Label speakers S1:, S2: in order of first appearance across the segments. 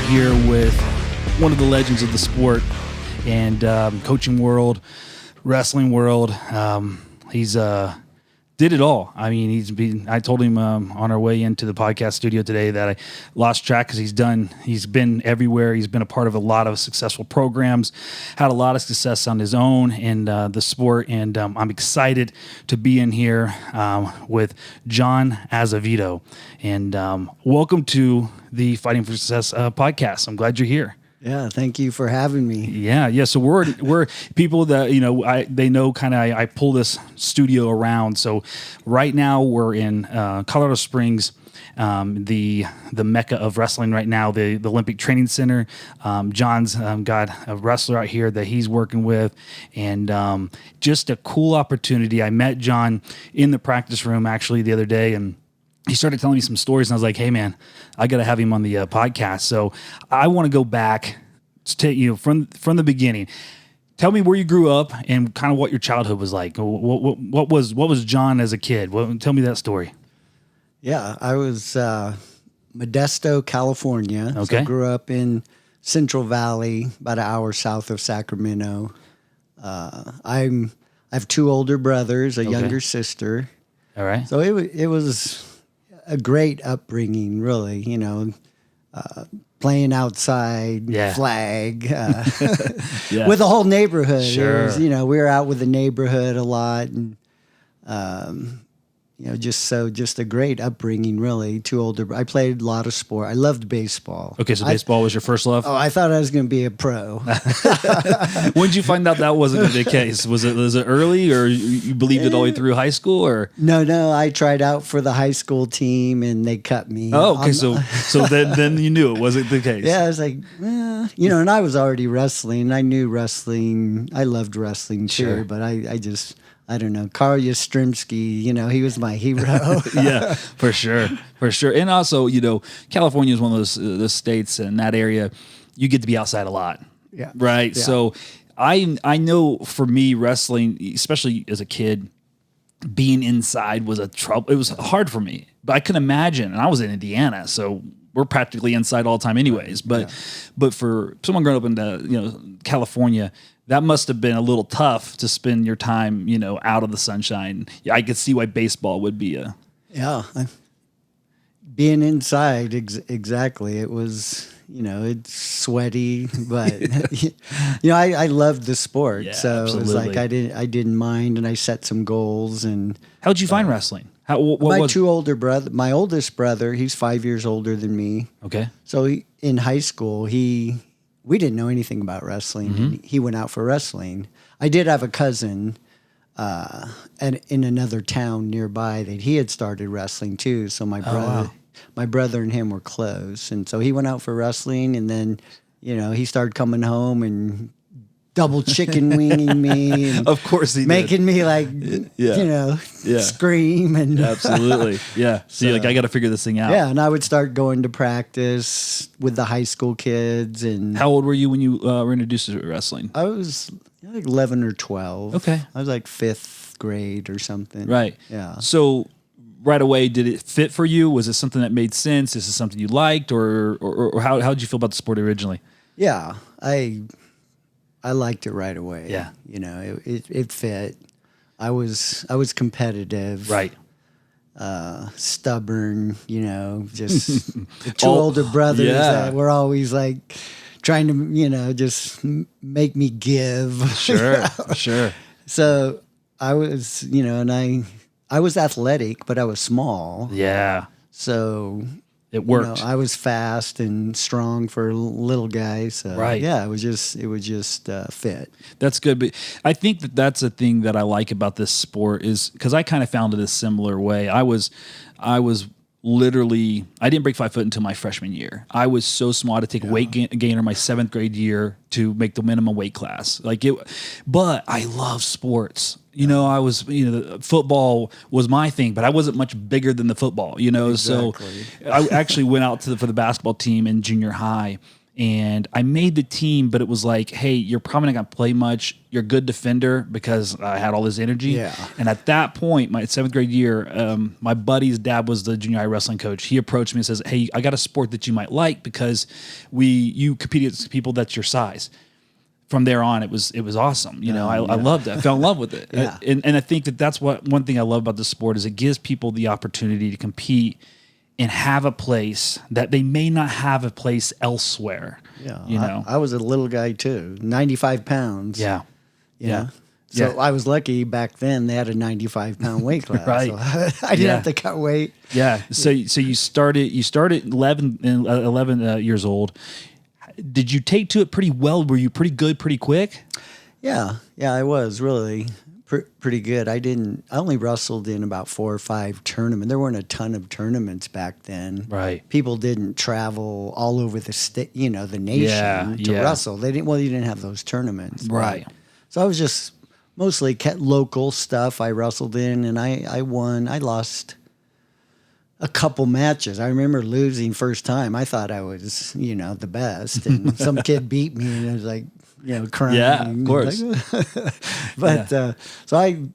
S1: here with one of the legends of the sport and coaching world, wrestling world. He's did it all. I mean, I told him on our way into the podcast studio today that I lost track because he's been everywhere. He's been a part of a lot of successful programs, had a lot of success on his own in the sport. And I'm excited to be in here with John Azevedo. And welcome to the Fighting for Success podcast. I'm glad you're here.
S2: Yeah, thank you for having me.
S1: Yeah. So we're people that they know kind of I pull this studio around. So right now we're in Colorado Springs, the mecca of wrestling right now, the Olympic Training Center. John's got a wrestler out here that he's working with, and just a cool opportunity. I met John in the practice room actually the other day, and he started telling me some stories, and I was like, hey, man, I got to have him on the podcast. So I want to go back to from the beginning. Tell me where you grew up and kind of what your childhood was like. What was John as a kid? Tell me that story.
S2: Yeah, I was Modesto, California.
S1: Okay.
S2: So I grew up in Central Valley, about an hour south of Sacramento. I have two older brothers, a younger sister.
S1: All right.
S2: So it was a great upbringing, really, playing outside, flag, with the whole neighborhood.
S1: Sure.
S2: It was, we were out with the neighborhood a lot, and, just a great upbringing, really. I played a lot of sport. I loved baseball.
S1: Okay, so baseball was your first love?
S2: Oh, I thought I was going to be a pro.
S1: When did you find out that wasn't the case? Was it early, or you believed it all the way through high school, or?
S2: No, I tried out for the high school team and they cut me.
S1: Oh, okay, so then you knew it wasn't the case.
S2: Yeah, I was like, and I was already wrestling. I knew wrestling. I loved wrestling too,
S1: Sure.
S2: but I don't know. Carl Yastrzemski, he was my hero.
S1: Yeah, for sure. And also, California is one of those states in that area, you get to be outside a lot.
S2: Yeah.
S1: Right.
S2: Yeah.
S1: So I know for me, wrestling, especially as a kid, being inside was a trouble. It was hard for me, but I can imagine, and I was in Indiana, so we're practically inside all the time anyways. But for someone growing up in California, that must have been a little tough to spend your time, out of the sunshine. Yeah, I could see why baseball would be a...
S2: Yeah. Being inside, exactly. It was, it's sweaty, but, I loved the sport.
S1: Yeah,
S2: so
S1: absolutely.
S2: It was like I didn't mind, and I set some goals. And
S1: how'd you find wrestling? My
S2: oldest brother, he's 5 years older than me.
S1: Okay.
S2: So in high school, we didn't know anything about wrestling.
S1: Mm-hmm.
S2: He went out for wrestling. I did have a cousin in another town nearby that he had started wrestling too. So my brother and him were close. And so he went out for wrestling, and then, he started coming home and double chicken winging me. And
S1: of course he
S2: making
S1: did.
S2: me scream. And
S1: absolutely. Yeah. So you're like, I got to figure this thing out.
S2: Yeah. And I would start going to practice with the high school kids. And
S1: how old were you when you were introduced to wrestling?
S2: I was like 11 or 12.
S1: Okay.
S2: I was like 5th grade or something.
S1: Right.
S2: Yeah.
S1: So right away, did it fit for you? Was it something that made sense? Is it something you liked, or how did you feel about the sport originally?
S2: Yeah. I liked it right away.
S1: Yeah.
S2: It fit. I was competitive.
S1: Right.
S2: Stubborn, just the two older brothers that were always like trying to, just make me give.
S1: Sure. Sure.
S2: So I was, and I was athletic, but I was small.
S1: Yeah.
S2: So
S1: it worked.
S2: I was fast and strong for a little guy. So
S1: right.
S2: Yeah, it would just fit.
S1: That's good. But I think that's a thing that I like about this sport is because I kind of found it a similar way. I was literally, I didn't break 5 foot until my freshman year. I was so small to take a weight gainer my 7th grade year to make the minimum weight class. But I love sports. I was, football was my thing, but I wasn't much bigger than the football,
S2: Exactly.
S1: So I actually went out for the basketball team in junior high. And I made the team, but it was like, hey, you're probably not going to play much. You're a good defender because I had all this energy.
S2: Yeah.
S1: And at that point, my 7th grade year, my buddy's dad was the junior high wrestling coach. He approached me and says, hey, I got a sport that you might like because you compete against people that's your size. From there on, it was awesome. You know, I loved it. I fell in love with it.
S2: Yeah.
S1: And I think that's one thing I love about the sport is it gives people the opportunity to compete and have a place that they may not have a place elsewhere.
S2: Yeah.
S1: You know,
S2: I was a little guy too, 95 pounds.
S1: yeah.
S2: Yeah. So I was lucky back then they had a 95-pound weight class.
S1: Right.
S2: So I didn't have to cut weight.
S1: Yeah. So you started 11 years old. Did you take to it pretty well? Were you pretty good pretty quick?
S2: Yeah. Yeah, I was really pretty good. I only wrestled in about 4 or 5 tournaments. There weren't a ton of tournaments back then.
S1: Right.
S2: People didn't travel all over the state, the nation to wrestle. You didn't have those tournaments.
S1: Right.
S2: But, so I was just mostly kept local stuff I wrestled in, and I won. I lost a couple matches. I remember losing first time. I thought I was, the best, and some kid beat me, and I was like, crying.
S1: Yeah, of course.
S2: But so I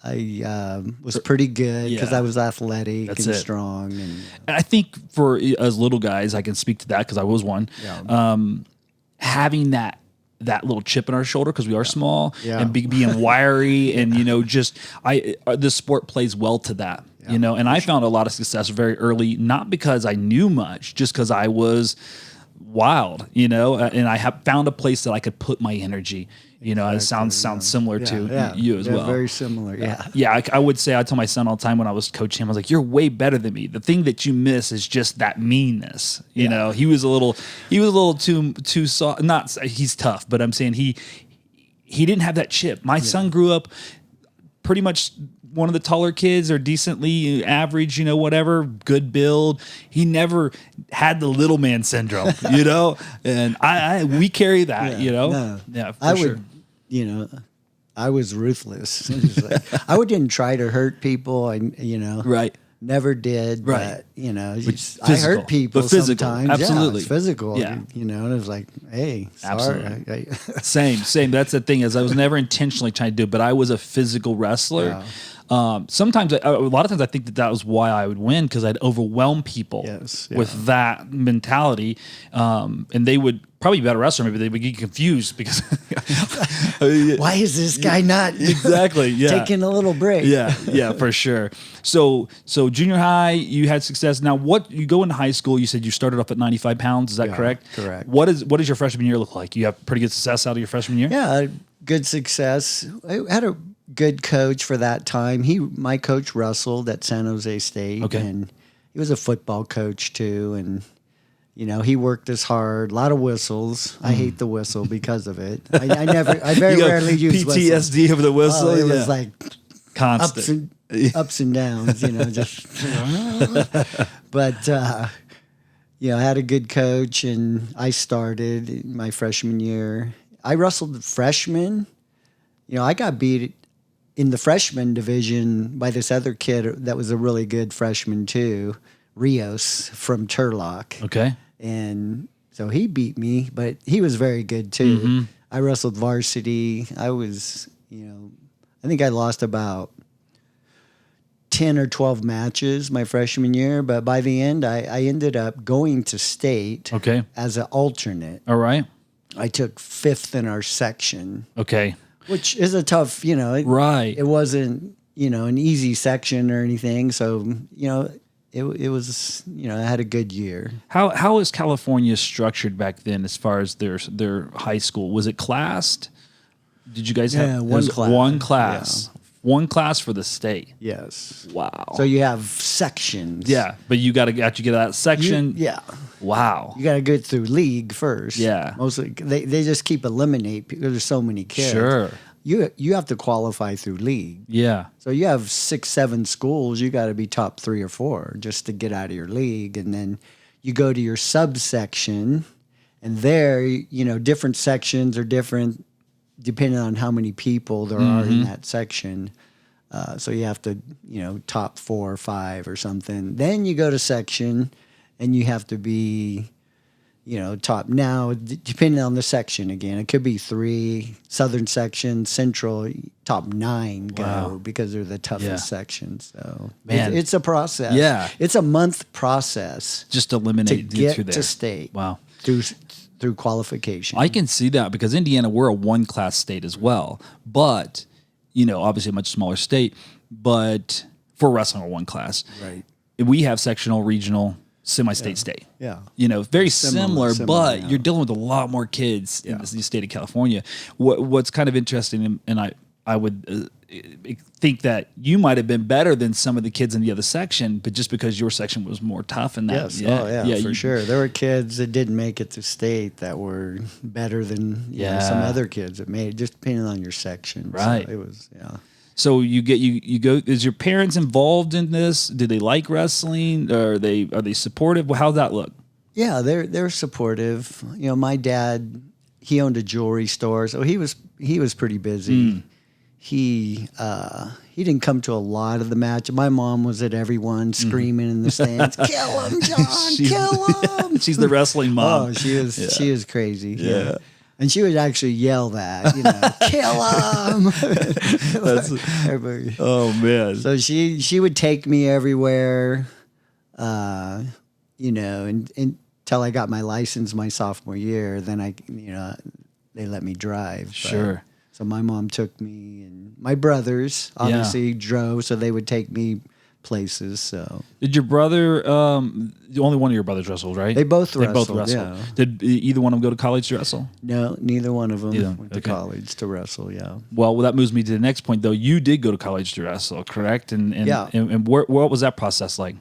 S2: was pretty good because I was athletic and strong. And
S1: I think for as little guys, I can speak to that because I was one.
S2: Yeah.
S1: Having that little chip in our shoulder because we are small and being wiry and this sport plays well to that.
S2: Yeah.
S1: And I found a lot of success very early, not because I knew much, just because I was wild, and I have found a place that I could put my energy. It sounds similar to you as well.
S2: Very similar. Yeah.
S1: Yeah. I would say, I tell my son all the time when I was coaching him, I was like, you're way better than me. The thing that you miss is just that meanness. He was a little too soft. Not, he's tough, but I'm saying he didn't have that chip. My son grew up pretty much one of the taller kids or decently average, whatever, good build. He never had the little man syndrome, and we carry that,
S2: No.
S1: Yeah, for sure.
S2: I was ruthless. I didn't try to hurt people.
S1: Right.
S2: Never did.
S1: Right.
S2: But, I hurt people
S1: but physical.
S2: sometimes.
S1: Absolutely.
S2: Yeah, it's physical.
S1: Yeah.
S2: And it was like, hey, sorry.
S1: Absolutely. Same. That's the thing is I was never intentionally trying to do it, but I was a physical wrestler.
S2: Yeah.
S1: Sometimes, a lot of times I think that was why I would win because I'd overwhelm people with that mentality. And they would probably be a better wrestler. Maybe they would get confused because
S2: why is this guy not taking a little break?
S1: Yeah, for sure. So junior high, you had success. Now, you go into high school? You said you started off at 95 pounds. Is that correct?
S2: Correct.
S1: What does your freshman year look like? You have pretty good success out of your freshman year?
S2: Yeah, good success. I had a good coach for that time. My coach wrestled at San Jose State, and he was a football coach too. And he worked us hard. A lot of whistles. I hate the whistle because of it. I very rarely use
S1: PTSD
S2: whistles.
S1: of the whistle.
S2: It was like
S1: constant
S2: ups and downs. Just. But I had a good coach, and I started my freshman year. I wrestled freshman. I got beat in the freshman division by this other kid that was a really good freshman too, Rios from Turlock.
S1: Okay.
S2: And so he beat me, but he was very good too.
S1: Mm-hmm.
S2: I wrestled varsity. I was, I think I lost about 10 or 12 matches my freshman year, but by the end I ended up going to state as an alternate.
S1: All right.
S2: I took 5th in our section.
S1: Okay.
S2: Which is a tough,
S1: right.
S2: It wasn't, an easy section or anything. So, it was, I had a good year.
S1: How was California structured back then as far as their high school? Was it classed? Did you guys have
S2: one class?
S1: One class.
S2: Yeah.
S1: One class for the state.
S2: Yes.
S1: Wow.
S2: So you have sections.
S1: Yeah, but you got to get out of that section. Wow.
S2: You got to go through league first.
S1: Yeah.
S2: Mostly they just keep eliminate because there's so many kids.
S1: Sure.
S2: You have to qualify through league.
S1: Yeah.
S2: So you have 6, 7 schools. You got to be top 3 or 4 just to get out of your league, and then you go to your subsection, and there different sections are different depending on how many people there are in that section. So you have to, top 4 or 5 or something. Then you go to section, and you have to be, top now, depending on the section again, it could be 3, Southern section, Central, top 9 go
S1: Wow.
S2: because they're the toughest
S1: Yeah.
S2: sections. So
S1: Man.
S2: it's a process.
S1: Yeah.
S2: It's a month process
S1: Just
S2: to
S1: eliminate
S2: get
S1: through there.
S2: to state.
S1: Wow.
S2: Through qualification.
S1: I can see that because Indiana, we're a one class state as well, but obviously a much smaller state, but for wrestling, we're one class.
S2: Right.
S1: We have sectional, regional, semi-state, state.
S2: Yeah.
S1: Very similar, but
S2: yeah.
S1: you're dealing with a lot more kids in the state of California. What's kind of interesting, and I would think that you might have been better than some of the kids in the other section, but just because your section was more tough and that.
S2: Yes. For sure. There were kids that didn't make it to state that were better than some other kids that made it, just depending on your section.
S1: Right.
S2: So it was,
S1: So you go. Is your parents involved in this? Do they like wrestling? Are they supportive? How'd that look?
S2: Yeah, they're supportive. My dad, he owned a jewelry store, so he was pretty busy. He didn't come to a lot of the match. My mom was at every one screaming in the stands, "Kill him, John! Kill him!"
S1: She's the wrestling mom.
S2: Oh, she is crazy.
S1: Yeah.
S2: And she would actually yell that, "Kill him!" Everybody.
S1: Oh man.
S2: So she would take me everywhere, until I got my license my sophomore year. Then they let me drive. But-
S1: Sure.
S2: So my mom took me, and my brothers obviously drove, so they would take me places. So
S1: Did your brother? Only one of your brothers wrestled, right?
S2: they both
S1: They both
S2: wrestled.
S1: wrestled.
S2: Yeah.
S1: Did either one of them go to college to wrestle?
S2: No, neither one of them
S1: Neither.
S2: went to
S1: Okay.
S2: college to wrestle. Yeah.
S1: Well, that moves me to the next point, though. You did go to college to wrestle, correct? And
S2: Yeah.
S1: And what was that process like?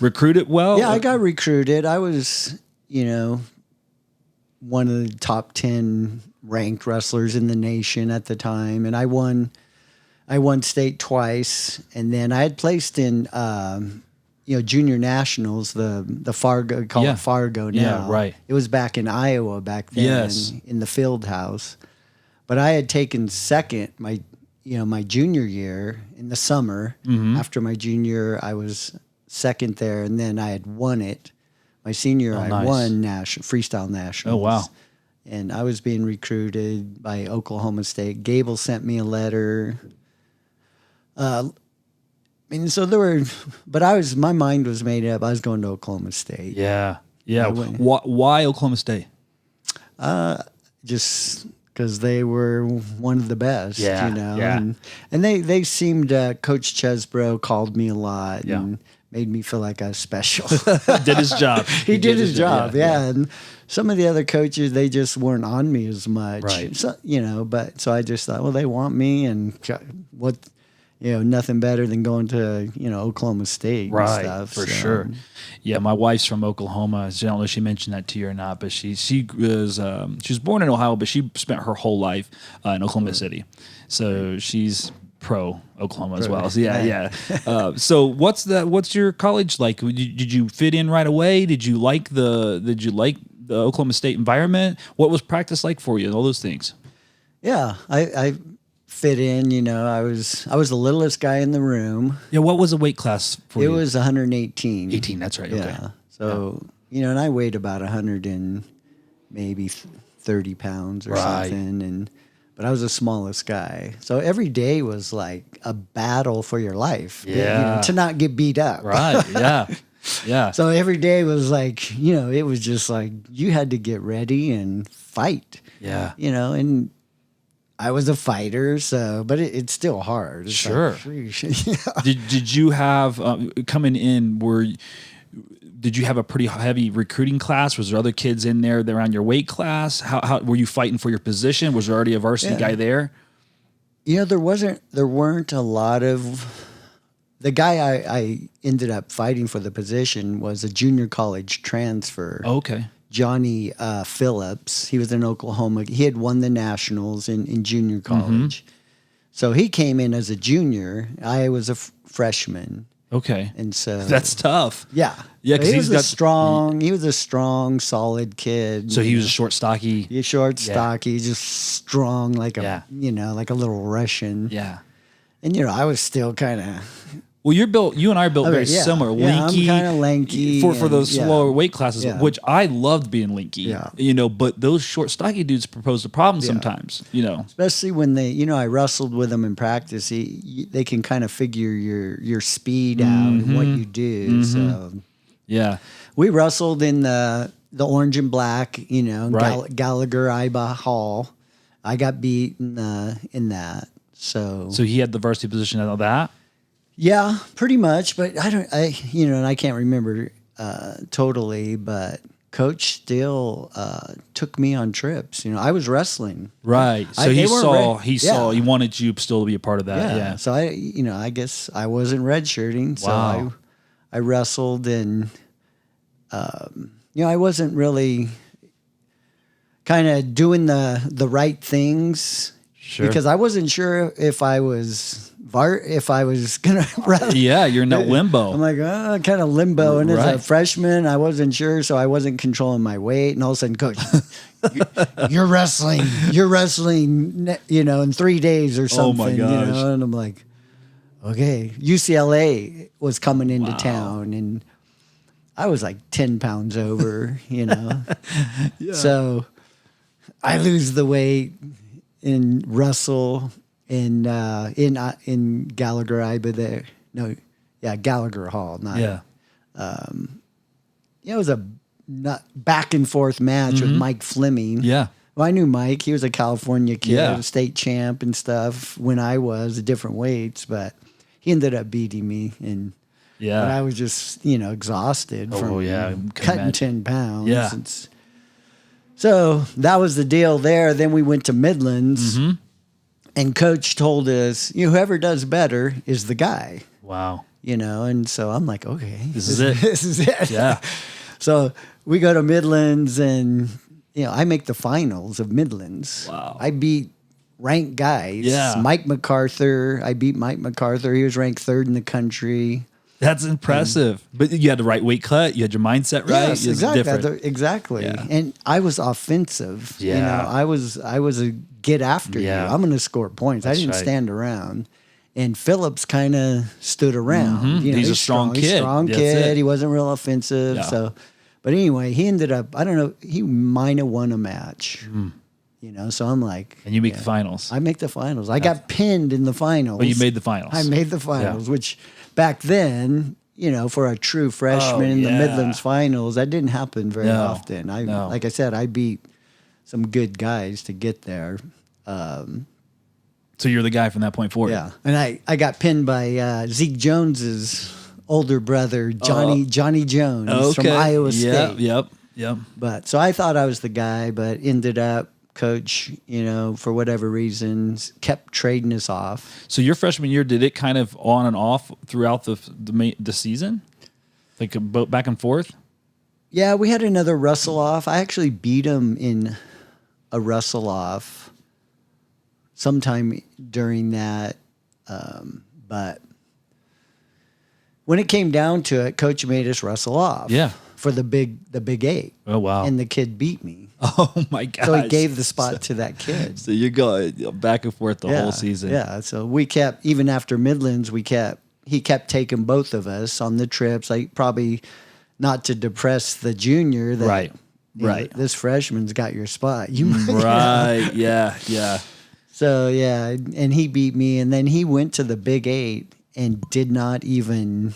S1: Recruited well?
S2: Yeah, I got recruited. I was, one of the top 10 ranked wrestlers in the nation at the time, and I won state twice, and then I had placed in junior nationals, the Fargo, call it Fargo now.
S1: Yeah, right.
S2: It was back in Iowa back then,
S1: Yes.
S2: in the field house. But I had taken second my junior year in the summer.
S1: Mm-hmm.
S2: After my junior, I was second there, and then I had won it. My senior, I
S1: nice.
S2: won freestyle nationals.
S1: Oh, wow.
S2: And I was being recruited by Oklahoma State. Gable sent me a letter. So there were, but my mind was made up. I was going to Oklahoma State.
S1: Yeah. Yeah.
S2: I went-
S1: Why Oklahoma State?
S2: Just because they were one of the best,
S1: Yeah, yeah.
S2: And they seemed, Coach Chesbro called me a lot
S1: Yeah.
S2: and made me feel like I was special.
S1: Did his job.
S2: He did his job, yeah. And some of the other coaches, they just weren't on me as much.
S1: Right.
S2: So, so I just thought, well, they want me, and what, nothing better than going to, Oklahoma State and
S1: Right,
S2: stuff.
S1: for
S2: so.
S1: sure. Yeah, my wife's from Oklahoma. I don't know if she mentioned that to you or not, but she was born in Ohio, but she spent her whole life in Oklahoma City. So she's pro Oklahoma as well. So yeah. So what's your college like? Did you fit in right away? Did you like the Oklahoma State environment? What was practice like for you? And all those things.
S2: Yeah, I fit in. I was the littlest guy in the room.
S1: Yeah. What was the weight class for
S2: It
S1: you?
S2: was 118.
S1: 18. That's right. Okay.
S2: Yeah. So and I weighed about 100 and maybe 30 pounds or
S1: Right.
S2: something, but I was the smallest guy. So every day was like a battle for your life.
S1: Yeah.
S2: To not get beat up.
S1: Right. Yeah. Yeah.
S2: So every day was like, it was just like you had to get ready and fight.
S1: Yeah.
S2: And I was a fighter, but it's still hard. It's
S1: Sure.
S2: Like,
S1: Did you have coming in? Did you have a pretty heavy recruiting class? Was there other kids in there that were around your weight class? How were you fighting for your position? Was there already a varsity guy there?
S2: there weren't a lot of. The guy I ended up fighting for the position was a junior college transfer.
S1: Oh, okay.
S2: Johnny Phillips. He was in Oklahoma. He had won the nationals in junior college. So he came in as a junior. I was a freshman.
S1: Okay.
S2: And so
S1: That's tough.
S2: yeah.
S1: Yeah, 'cause
S2: he
S1: he's
S2: was
S1: got-
S2: he was a strong, solid kid.
S1: So he was a short, stocky.
S2: He's short, stocky, just strong like a
S1: Yeah.
S2: like a little Russian.
S1: Yeah.
S2: And I was still kind of
S1: Well, you and I are built very
S2: yeah.
S1: similar.
S2: Yeah,
S1: Linky.
S2: I'm kinda lanky
S1: For
S2: and-
S1: those
S2: yeah.
S1: slower weight classes,
S2: Yeah.
S1: which I loved being linky.
S2: Yeah.
S1: You know, but those short, stocky dudes propose a problem sometimes. You know.
S2: Especially when they, I wrestled with them in practice. They can kind of figure your speed out and what you do. So
S1: Yeah.
S2: we wrestled in the orange and black,
S1: Right.
S2: Gallagher Iba Hall. I got beat in that. So
S1: he had the varsity position of that.
S2: yeah, pretty much. But and I can't remember totally, but coach still took me on trips. I was wrestling.
S1: Right. So
S2: They
S1: he
S2: weren't
S1: saw
S2: re-
S1: he
S2: yeah.
S1: saw he wanted you still to be a part of that. Yeah.
S2: So I guess I wasn't redshirting. So
S1: Wow.
S2: I wrestled and, I wasn't really kind of doing the right things
S1: Sure.
S2: because I wasn't sure if I was gonna wrestle.
S1: Yeah, you're in that limbo.
S2: I'm like, kind of limbo. And as
S1: Right.
S2: a freshman, I wasn't sure, so I wasn't controlling my weight. And all of a sudden, coach, you're wrestling. You're wrestling, in 3 days or something.
S1: Oh my gosh.
S2: And I'm like, okay. UCLA was coming into town, and I was like 10 pounds over, So I lose the weight and wrestle in Gallagher Iba there. No, yeah, Gallagher Hall. Not,
S1: Yeah.
S2: it was a back and forth match with Mike Fleming.
S1: Yeah.
S2: Well, I knew Mike. He was a California kid,
S1: Yeah.
S2: state champ and stuff when I was at different weights, but he ended up beating me. And
S1: Yeah.
S2: but I was just, exhausted from
S1: can
S2: cutting
S1: imagine.
S2: 10 pounds.
S1: Yeah.
S2: So that was the deal there. Then we went to Midlands, and coach told us, whoever does better is the guy.
S1: Wow.
S2: And so I'm like, okay,
S1: This is it.
S2: This is it.
S1: Yeah.
S2: So we go to Midlands, and I make the finals of Midlands.
S1: Wow.
S2: I beat ranked guys.
S1: Yeah.
S2: Mike MacArthur. I beat Mike MacArthur. He was ranked third in the country.
S1: That's impressive. But you had the right weight cut. You had your mindset right.
S2: Yes,
S1: It was
S2: exactly.
S1: different.
S2: Exactly.
S1: Yeah.
S2: And I was offensive.
S1: Yeah.
S2: I was a get after
S1: Yeah.
S2: you. I'm going to score points. I didn't
S1: right.
S2: stand around. And Phillips kind of stood around.
S1: He's a strong
S2: He's a
S1: kid.
S2: strong
S1: That's
S2: kid.
S1: it.
S2: He wasn't real offensive.
S1: Yeah.
S2: So, but anyway, he ended up. I don't know. He might have won a match. So I'm like,
S1: And you make the finals.
S2: I make the finals. I got pinned in the finals.
S1: But you made the finals.
S2: I made the finals, which back then, for a true freshman in the
S1: yeah.
S2: Midlands finals, that didn't happen very
S1: No,
S2: often.
S1: no.
S2: Like I said, I beat some good guys to get there.
S1: So you're the guy from that point forward.
S2: Yeah, and I got pinned by Zeke Jones's older brother, Johnny Jones from Iowa State.
S1: Yep.
S2: But so I thought I was the guy, but ended up coach, for whatever reasons, kept trading us off.
S1: So your freshman year, did it kind of on and off throughout the season? Like back and forth?
S2: Yeah, we had another wrestle off. I actually beat him in a wrestle off sometime during that. But when it came down to it, coach made us wrestle off.
S1: Yeah.
S2: For the big 8.
S1: Oh, wow.
S2: And the kid beat me.
S1: Oh, my God.
S2: So he gave the spot to that kid.
S1: So you go back and forth the whole season.
S2: Yeah. So we kept, even after Midlands, he kept taking both of us on the trips. Like probably not to depress the junior that
S1: Right.
S2: this freshman's got your spot.
S1: Right. Yeah.
S2: So yeah, and he beat me, and then he went to the Big 8 and did not even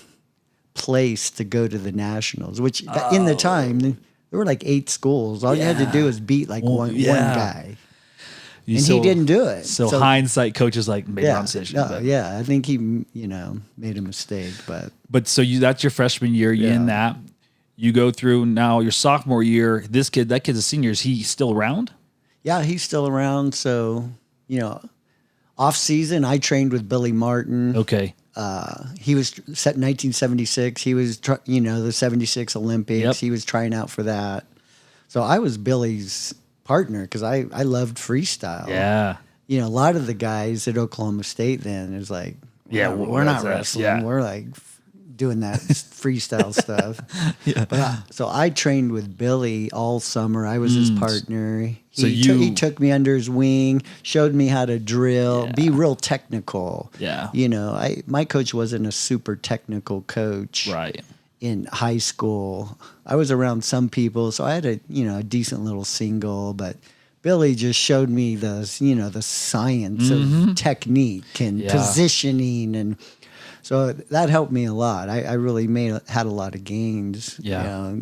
S2: place to go to the nationals. Which in the time there were like 8 schools. All you had to do was beat like one guy. He didn't do it.
S1: So hindsight, coaches like made the wrong decision.
S2: I think he made a mistake,
S1: But so that's your freshman year. You in that. You go through now your sophomore year. That kid's a senior. Is he still around?
S2: Yeah, he's still around. So off season, I trained with Billy Martin.
S1: Okay.
S2: He was set in 1976. He was the 76 Olympics.
S1: Yep.
S2: He was trying out for that. So I was Billy's partner because I loved freestyle.
S1: Yeah.
S2: A lot of the guys at Oklahoma State then is like, we're not wrestling.
S1: Yeah.
S2: We're like doing that freestyle stuff.
S3: Yeah.
S2: But so I trained with Billy all summer. I was his partner.
S3: So
S2: He took me under his wing, showed me how to drill,
S3: Yeah.
S2: be real technical.
S3: Yeah.
S2: You know, my coach wasn't a super technical coach.
S3: Right.
S2: In high school, I was around some people, so I had a decent little single, but Billy just showed me the science of technique and
S3: Yeah.
S2: positioning, and so that helped me a lot. I really had a lot of gains,
S3: Yeah.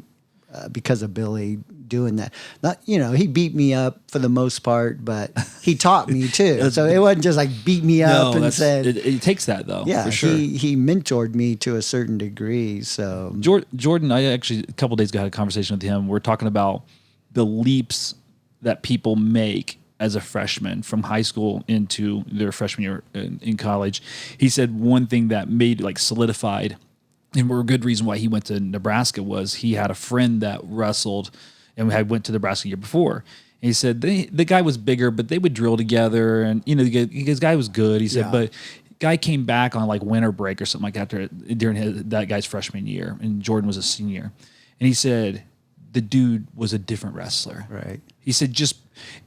S2: because of Billy doing that. Not, he beat me up for the most part, but he taught me too. So it wasn't just like beat me up and said.
S3: It takes that though.
S2: Yeah,
S3: for sure.
S2: he mentored me to a certain degree. So
S3: Jordan, I actually a couple days ago had a conversation with him. We're talking about the leaps that people make as a freshman from high school into their freshman year in college. He said one thing that made solidified, and a good reason why he went to Nebraska was he had a friend that wrestled and had went to Nebraska the year before. And he said the guy was bigger, but they would drill together, and the guy was good. He said,
S2: Yeah.
S3: but guy came back on winter break or something like that during that guy's freshman year, and Jordan was a senior, and he said the dude was a different wrestler.
S2: right.
S3: He said,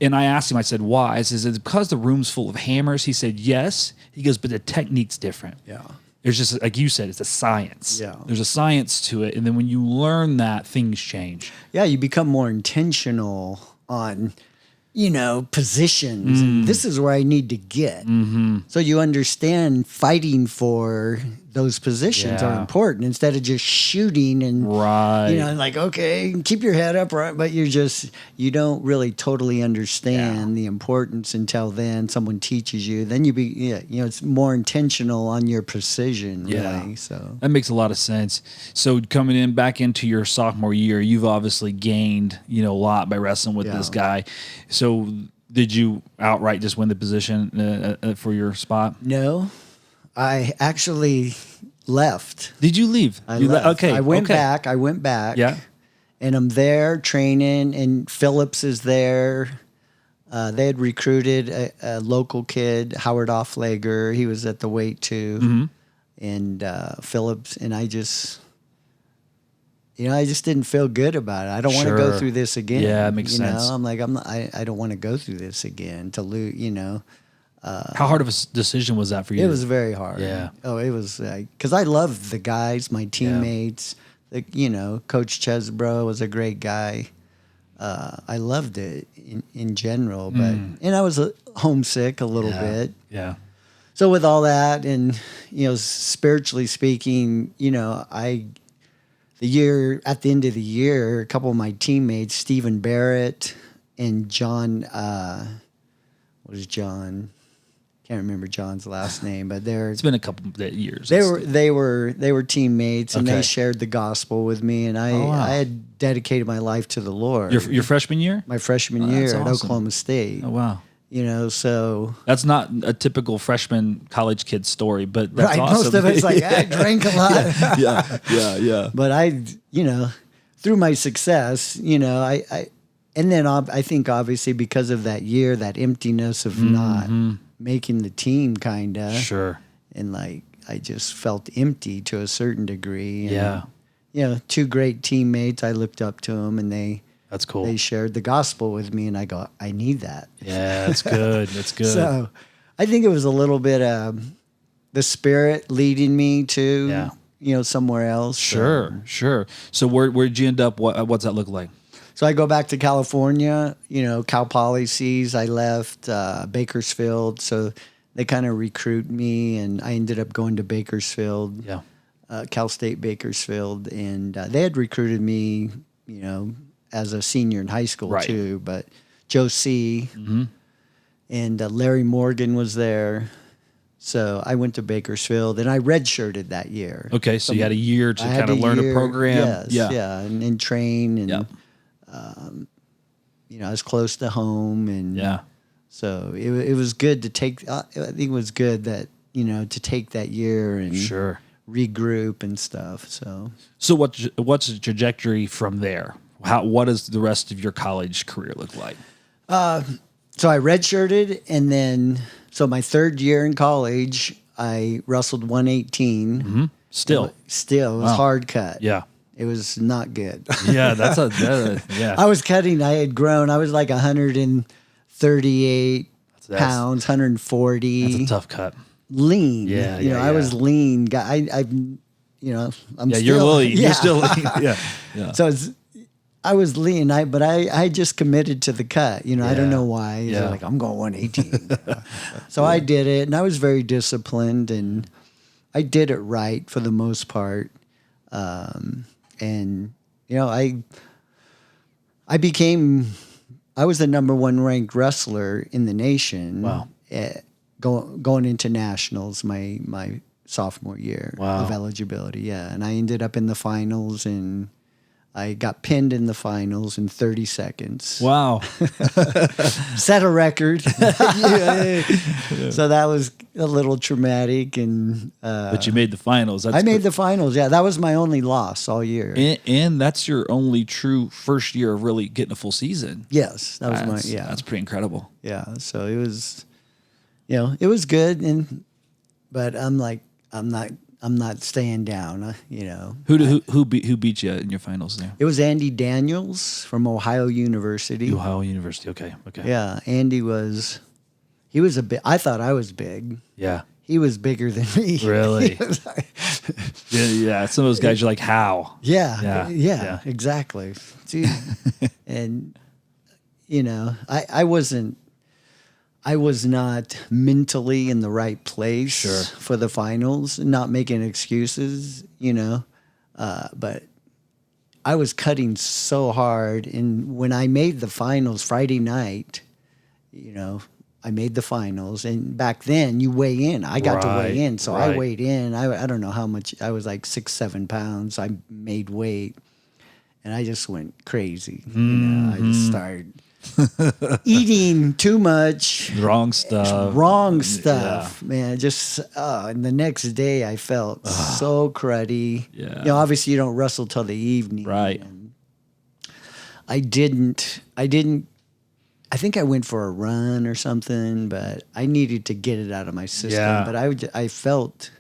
S3: and I asked him, I said, why? I said, is it because the room's full of hammers? He said, yes. He goes, but the technique's different.
S2: Yeah.
S3: There's just, like you said, it's a science.
S2: Yeah.
S3: There's a science to it. And then when you learn that, things change.
S2: Yeah, you become more intentional on, positions. And this is where I need to get. Mm-hmm. So you understand fighting for those positions are
S3: Yeah.
S2: important instead of just shooting and,
S3: Right.
S2: okay, keep your head up, right? But you don't really totally understand the importance until then someone teaches you. Then it's more intentional on your precision,
S3: Yeah.
S2: really. So.
S3: That makes a lot of sense. So coming back into your sophomore year, you've obviously gained, a lot by wrestling with this guy. So did you outright just win the position for your spot?
S2: No, I actually left.
S3: Did you leave?
S2: I
S3: You
S2: left.
S3: Okay.
S2: I went
S3: okay.
S2: back. I went back.
S3: Yeah.
S2: And I'm there training, and Phillips is there. They had recruited a local kid, Howard Offlager. He was at the weight too.
S3: Mm-hmm.
S2: And Phillips, and I just didn't feel good about it. I don't want to go
S3: Sure.
S2: through this again.
S3: Yeah, it makes sense.
S2: I'm like, I don't want to go through this again to lose,
S3: How hard of a decision was that for you?
S2: It was very hard.
S3: Yeah.
S2: Oh, it was because I loved the guys, my teammates. Coach Chesbro was a great guy. I loved it in general, but and I was homesick a little bit.
S3: Yeah.
S2: So with all that, and spiritually speaking, at the end of the year, a couple of my teammates, Stephen Barrett and John, what is John? Can't remember John's last name, but
S3: It's been a couple of years.
S2: they were teammates, and
S3: Okay.
S2: they shared the gospel with me, and I
S3: wow.
S2: I had dedicated my life to the Lord.
S3: Your freshman year?
S2: My freshman
S3: Oh,
S2: year
S3: that's
S2: at
S3: awesome.
S2: Oklahoma State.
S3: Oh, wow.
S2: So
S3: That's not a typical freshman college kid story, but that's
S2: right,
S3: awesome.
S2: most of it's like I drank a lot.
S3: yeah.
S2: But through my success, I and then I think obviously because of that year, that emptiness of not making the team, kind of,
S3: Sure.
S2: and I just felt empty to a certain degree. And,
S3: Yeah.
S2: two great teammates, I looked up to them, and
S3: That's cool.
S2: they shared the gospel with me, and I go, I need that.
S3: Yeah, that's good. That's good.
S2: So I think it was a little bit the Spirit leading me to, somewhere else.
S3: Sure. So where'd you end up? What's that look like?
S2: So I go back to California, Cal Poly sees I left Bakersfield. So they kind of recruit me, and I ended up going to Bakersfield,
S3: Yeah.
S2: Cal State Bakersfield. And they had recruited me, as a senior in high school
S3: Right.
S2: too. But Joe C. And Larry Morgan was there. So I went to Bakersfield, and I redshirted that year.
S3: Okay, so you had a year to
S2: I had
S3: kind of
S2: a
S3: learn
S2: year,
S3: a program.
S2: Yes, and train, and
S3: Yeah.
S2: I was close to home, and
S3: Yeah.
S2: so it was good to take. I think it was good that to take that year and
S3: Sure.
S2: regroup and stuff.
S3: So what's the trajectory from there? What does the rest of your college career look like?
S2: So I redshirted, and then my third year in college, I wrestled 118,
S3: Still.
S2: Still, it was hard cut.
S3: Yeah.
S2: It was not good.
S3: Yeah, yeah.
S2: I was cutting. I had grown. I was like 138 pounds, 140.
S3: That's a tough cut.
S2: Lean.
S3: Yeah,
S2: you know, I was lean guy. I'm
S3: Yeah,
S2: still,
S3: you're lean.
S2: yeah.
S3: You're still lean. Yeah. Yeah.
S2: So I was lean. But I just committed to the cut. You know, I don't know why.
S3: Yeah.
S2: Like I'm going 118. So I did it, and I was very disciplined, and I did it right for the most part. And you know, I was the number one ranked wrestler in the nation.
S3: Wow.
S2: Going into nationals my sophomore year of eligibility. Yeah. And I ended up in the finals, and I got pinned in the finals in 30 seconds.
S3: Wow.
S2: Set a record. So that was a little traumatic. And
S3: But you made the finals.
S2: I made the finals. Yeah. That was my only loss all year.
S3: And that's your only true first year of really getting a full season.
S2: Yes. That was
S3: That's pretty incredible.
S2: Yeah. So it was, it was good. But I'm like, I'm not staying down,
S3: Who beat you in your finals there?
S2: It was Andy Daniels from Ohio University.
S3: Ohio University. Okay.
S2: Yeah, Andy he was a bit. I thought I was big.
S3: Yeah.
S2: He was bigger than me.
S3: Really?
S2: He was like-
S3: Yeah. Some of those guys, you're like, how?
S2: yeah, exactly. Dude. And I was not mentally in the right place for the finals, not making excuses, but I was cutting so hard. And when I made the finals Friday night, I made the finals. And back then you weigh in. I got to weigh in. So I weighed in. I don't know how much. I was like 6-7 pounds. I made weight. And I just went crazy. I just started eating too much.
S3: Wrong stuff.
S2: Man. Just and the next day I felt so cruddy.
S3: Yeah.
S2: Obviously you don't wrestle till the evening.
S3: Right.
S2: And I didn't. I think I went for a run or something, but I needed to get it out of my system.
S3: Yeah.
S2: But I felt,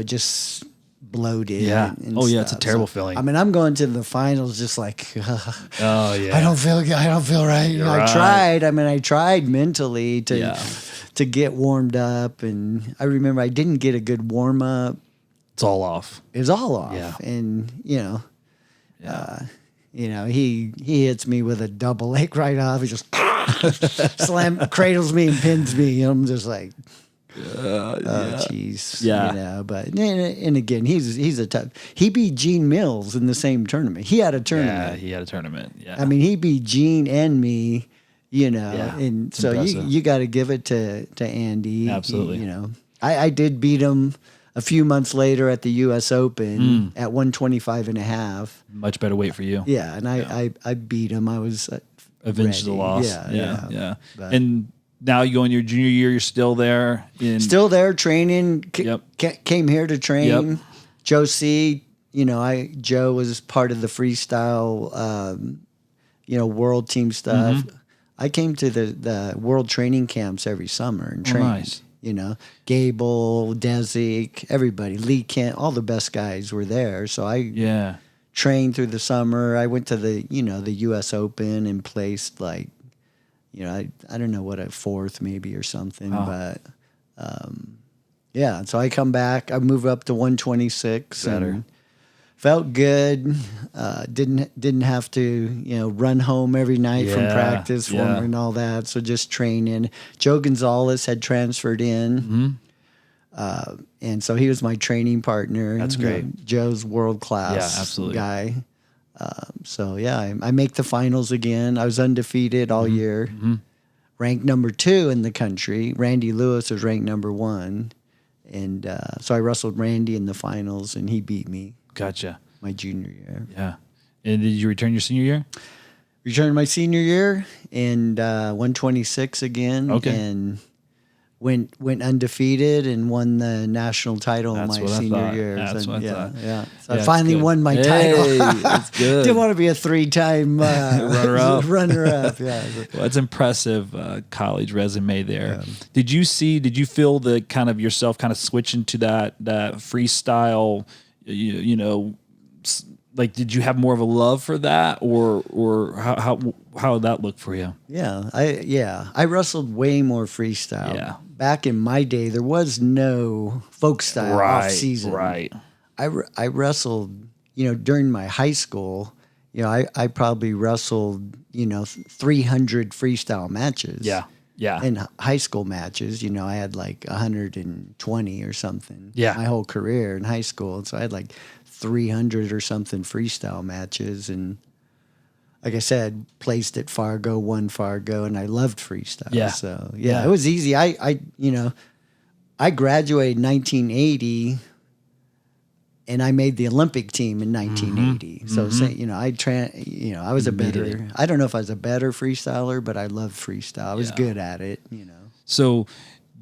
S2: just bloated.
S3: Yeah.
S2: and
S3: It's a
S2: stuff.
S3: terrible feeling.
S2: I mean, I'm going to the finals just like,
S3: Oh yeah.
S2: I don't feel good. I don't feel right.
S3: Right.
S2: I tried mentally to get warmed up, and I remember I didn't get a good warm up.
S3: It's all off.
S2: It was all off,
S3: Yeah.
S2: and he hits me with a double leg right off. He just cradles me and pins me. I'm just like, jeez.
S3: Yeah.
S2: But and again, he's a tough. He beat Gene Mills in the same tournament. He had a tournament.
S3: Yeah, he had a tournament. Yeah.
S2: I mean, he beat Gene and me. And so
S3: impressive.
S2: you got to give it to Andy.
S3: Absolutely.
S2: I did beat him a few months later at the U.S. Open at 125 and a half.
S3: Much better weight for you.
S2: Yeah, and I beat him. I was
S3: Avenged the
S2: ready.
S3: loss.
S2: Yeah. But
S3: And now you go in your junior year, you're still there.
S2: still there training. Came here to train.
S3: Yep.
S2: Joe C. Joe was part of the freestyle, world team stuff. I came to the world training camps every summer and trained.
S3: Nice.
S2: Gable, Desic, everybody, Lee Kent, all the best guys were there. So I trained through the summer. I went to the U.S. Open and placed like, I don't know what, a fourth maybe or something. But so I come back. I move up to 126.
S3: Better.
S2: And felt good. Didn't have to run home every night from practice and all that. So just training. Joe Gonzalez had transferred in, and so he was my training partner.
S3: That's great.
S2: Joe's world class
S3: absolutely.
S2: guy. I make the finals again. I was undefeated all year, ranked number 2 in the country. Randy Lewis was ranked number 1, and so I wrestled Randy in the finals, and he beat me.
S3: Gotcha.
S2: My junior year.
S3: Yeah. And did you return your senior year?
S2: Returned my senior year and 126 again.
S3: Okay.
S2: And went undefeated and won the national title
S3: That's
S2: in
S3: what
S2: my
S3: I
S2: senior
S3: thought.
S2: year.
S3: That's what I thought.
S2: Yeah. So
S3: Yeah,
S2: I finally
S3: it's good.
S2: won my
S3: Hey,
S2: title.
S3: it's good.
S2: Didn't want to be a 3-time
S3: Runner-up.
S2: runner-up, yeah.
S3: Well, that's impressive college resume there. Did you feel the kind of yourself kind of switching to that freestyle, you know, like, did you have more of a love for that, or how did that look for you?
S2: I wrestled way more freestyle.
S3: Yeah.
S2: Back in my day, there was no folk style off season.
S3: Right.
S2: I wrestled, during my high school. I probably wrestled, 300 freestyle matches.
S3: Yeah. Yeah.
S2: In high school matches, I had like 120 or something.
S3: Yeah.
S2: My whole career in high school, and so I had like 300 or something freestyle matches, and like I said, placed at Fargo, won Fargo, and I loved freestyle.
S3: Yeah.
S2: So
S3: Yeah.
S2: it was easy. I graduated in 1980, and I made the Olympic team in 1980. So I was a better. I don't know if I was a better freestyler, but I loved freestyle. I was good at it.
S3: So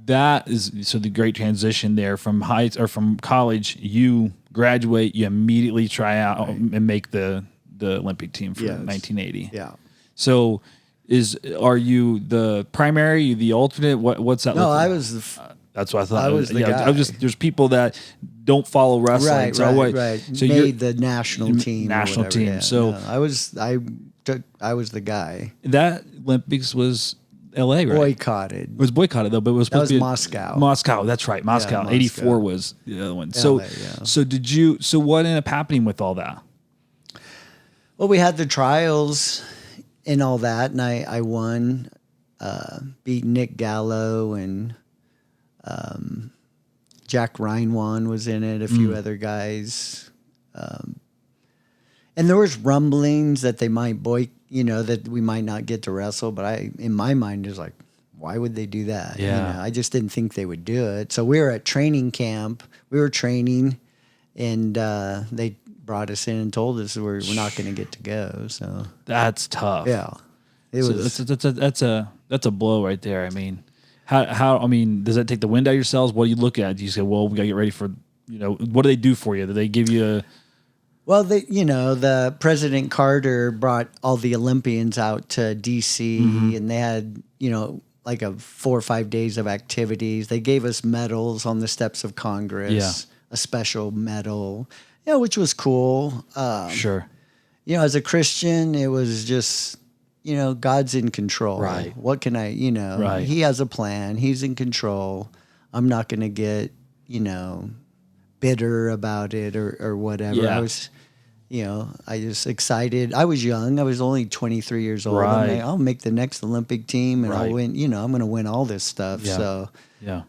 S3: that is the great transition there from from college. You graduate, you immediately try out and make the Olympic team for 1980.
S2: Yeah.
S3: So are you the primary, the alternate? What's that?
S2: No,
S3: look like?
S2: I was.
S3: That's what I thought.
S2: I was the guy.
S3: There's people that don't follow wrestling.
S2: Right.
S3: So
S2: made the national team.
S3: National
S2: or
S3: team.
S2: Yeah,
S3: So
S2: no, I was the guy.
S3: that Olympics was L.A. right?
S2: Boycotted.
S3: It was boycotted though, but it was supposed
S2: was
S3: to be
S2: Moscow.
S3: Moscow, that's right. Moscow.
S2: Moscow.
S3: 84 was the other one.
S2: LA, yeah.
S3: So what ended up happening with all that?
S2: Well, we had the trials and all that, and I won, beat Nick Gallo, and Jack Reinwan was in it, a few other guys. And there was rumblings that they might that we might not get to wrestle, but in my mind, is like, why would they do that?
S3: Yeah.
S2: I just didn't think they would do it. So we were at training camp. We were training, and they brought us in and told us we're not going to get to go. So
S3: That's tough.
S2: yeah, it was.
S3: That's a blow right there. I mean, how does that take the wind out of yourselves? What do you look at? Do you say, well, we got to get ready for, what do they do for you? Do they give you
S2: Well, the President Carter brought all the Olympians out to D.C. and they had, like 4 or 5 days of activities. They gave us medals on the steps of Congress, a special medal, which was cool.
S3: sure.
S2: As a Christian, it was just, God's in control.
S3: Right.
S2: What can I,
S3: Right.
S2: He has a plan. He's in control. I'm not going to get, bitter about it or whatever.
S3: Yeah.
S2: I was, I just excited. I was young. I was only 23 years old.
S3: Right.
S2: I'm like, I'll make the next Olympic team and
S3: Right.
S2: I'll win, I'm going to win all this stuff.
S3: Yeah.
S2: So,
S3: Yeah.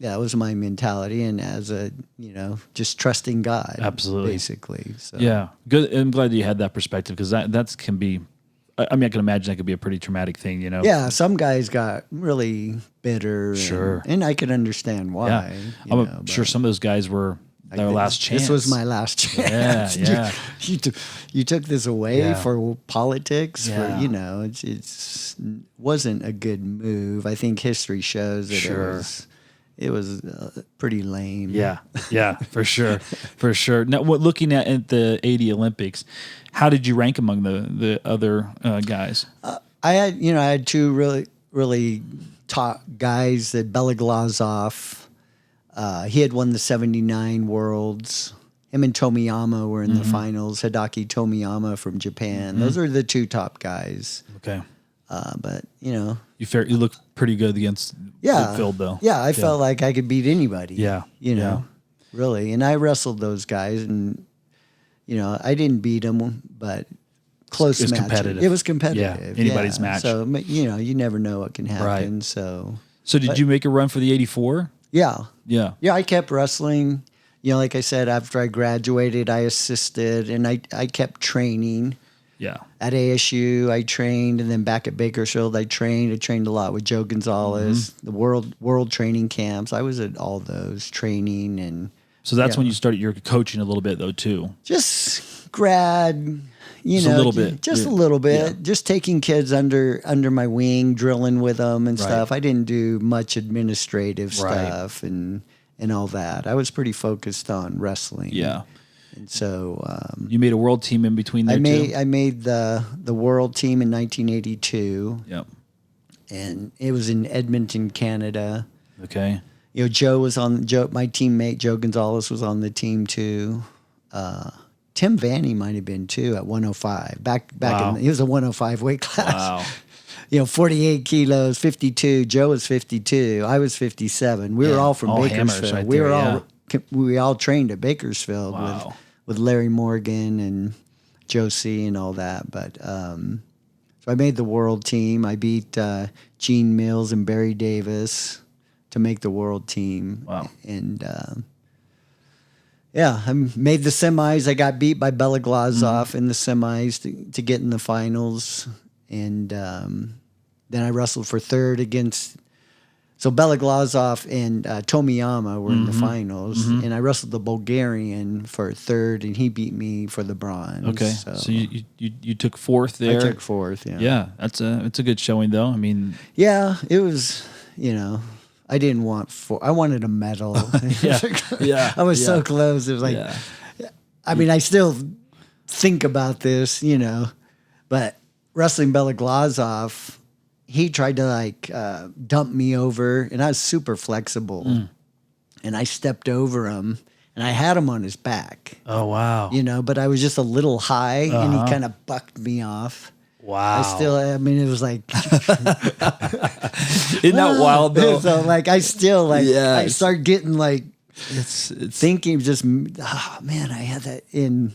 S2: that was my mentality. And as just trusting God.
S3: Absolutely.
S2: Basically. So.
S3: Yeah. Good. I'm glad you had that perspective, because that can be, I can imagine that could be a pretty traumatic thing,
S2: Yeah, some guys got really bitter.
S3: Sure.
S2: And I could understand why.
S3: Yeah. I'm sure some of those guys were their last chance.
S2: This was my last chance.
S3: Yeah.
S2: You took this away
S3: Yeah.
S2: for politics.
S3: Yeah.
S2: For it's wasn't a good move. I think history shows that
S3: Sure.
S2: it was pretty lame.
S3: Yeah, for sure, for sure. Now, looking at the '80 Olympics, how did you rank among the other guys?
S2: I had two really top guys. That Bela Glazov, he had won the '79 Worlds. Him and Tomiyama were in the finals. Hideki Tomiyama from Japan. Those are the two top guys.
S3: Okay,
S2: But
S3: you look pretty good against the field though.
S2: Yeah, I felt like I could beat anybody.
S3: Yeah,
S2: really. And I wrestled those guys, and I didn't beat them, but close
S3: It was
S2: match.
S3: competitive.
S2: It was competitive.
S3: Yeah, anybody's match.
S2: So you never know what can happen.
S3: Right.
S2: So
S3: did you make a run for the '84?
S2: yeah,
S3: Yeah.
S2: I kept wrestling. Like I said, after I graduated, I assisted, and I kept training.
S3: Yeah.
S2: At ASU, I trained, and then back at Bakersfield, I trained. I trained a lot with Joe Gonzalez, the world training camps. I was at all those training, and
S3: So that's when you started your coaching a little bit though too.
S2: just grad,
S3: Just a little bit.
S2: just a
S3: Yeah.
S2: little bit,
S3: Yeah.
S2: just taking kids under my wing, drilling with them and
S3: Right.
S2: stuff. I didn't do much administrative
S3: Right.
S2: stuff and all that. I was pretty focused on wrestling.
S3: Yeah.
S2: And so
S3: You made a world team in between there too?
S2: I made the world team in 1982,
S3: Yep.
S2: and it was in Edmonton, Canada.
S3: Okay.
S2: Joe was on my teammate Joe Gonzalez was on the team too. Tim Vanny might have been too at 105. Back
S3: Wow.
S2: he was a 105 weight class.
S3: Wow.
S2: 48 kilos, 52. Joe was 52. I was 57. We were all from
S3: all hammers
S2: Bakersfield.
S3: right
S2: we
S3: there,
S2: were we all trained at Bakersfield
S3: Wow.
S2: with Larry Morgan and Josie and all that. But so I made the world team. I beat Gene Mills and Barry Davis to make the world team.
S3: Wow.
S2: And I made the semis. I got beat by Bela Glazov in the semis to get in the finals. And then I wrestled for third against. So Bela Glazov and Tomiyama were in the finals, and I wrestled the Bulgarian for third, and he beat me for the bronze.
S3: Okay. So you took fourth there.
S2: I took fourth. Yeah.
S3: Yeah, it's a good showing though. I mean,
S2: Yeah, it was. I didn't want four. I wanted a medal.
S3: yeah,
S2: I was
S3: yeah.
S2: so close. It was like,
S3: yeah.
S2: I mean, I still think about this, but wrestling Bela Glazov, he tried to dump me over, and I was super flexible, and I stepped over him, and I had him on his back,
S3: Oh wow.
S2: but I was just a little high, and he kind of bucked me off.
S3: Wow.
S2: I mean, it was like,
S3: Isn't that wild though?
S2: so I still
S3: Yeah,
S2: I start getting
S3: It's
S2: thinking just, oh man, I had that in,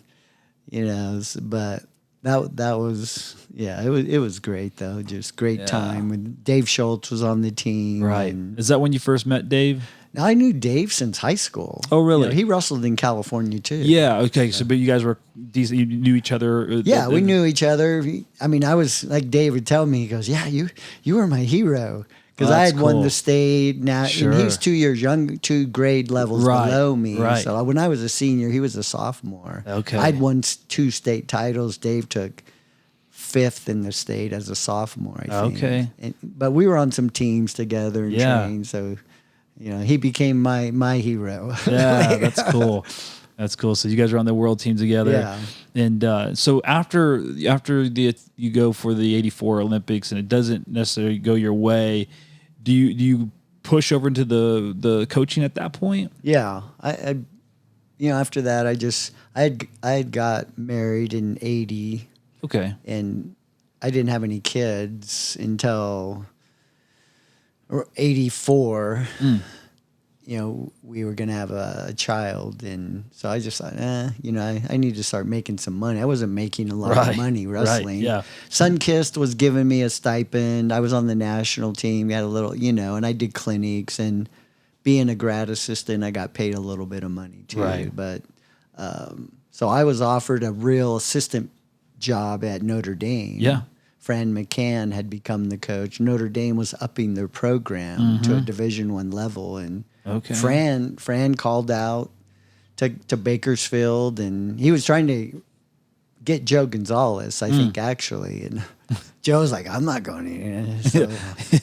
S2: but that was, it was great though. Just great time. And Dave Schultz was on the team.
S3: right.
S2: And
S3: Is that when you first met Dave?
S2: I knew Dave since high school.
S3: Oh, really?
S2: He wrestled in California too.
S3: Yeah. Okay. So, but you guys were decent. You knew each other.
S2: Yeah, we knew each other. I mean, I was like Dave would tell me, he goes, "Yeah, you were my hero." Because I
S3: that's
S2: had won
S3: cool.
S2: the state. Now
S3: Sure.
S2: and he was 2 years young, 2 grade levels
S3: Right,
S2: below me.
S3: right.
S2: So when I was a senior, he was a sophomore.
S3: Okay.
S2: I'd won 2 state titles. Dave took 5th in the state as a sophomore, I think.
S3: Okay.
S2: But we were on some teams together and
S3: Yeah.
S2: trained. So, he became my hero.
S3: Yeah, that's cool. That's cool. So you guys are on the world team together.
S2: Yeah.
S3: And so after you go for the '84 Olympics and it doesn't necessarily go your way, do you push over into the coaching at that point?
S2: Yeah, I after that, I had got married in '80,
S3: Okay.
S2: and I didn't have any kids until '84. We were gonna have a child, and so I just thought, I need to start making some money. I wasn't making a lot
S3: Right,
S2: of money
S3: right,
S2: wrestling.
S3: yeah.
S2: Sunkist was giving me a stipend. I was on the national team. We had a little, and I did clinics, and being a grad assistant, I got paid a little bit of money too.
S3: Right.
S2: But so I was offered a real assistant job at Notre Dame.
S3: Yeah.
S2: Fran McCann had become the coach. Notre Dame was upping their program to a Division I level, and
S3: Okay.
S2: Fran called out to Bakersfield, and he was trying to get Joe Gonzalez, I think, actually. And Joe was like, "I'm not going in." So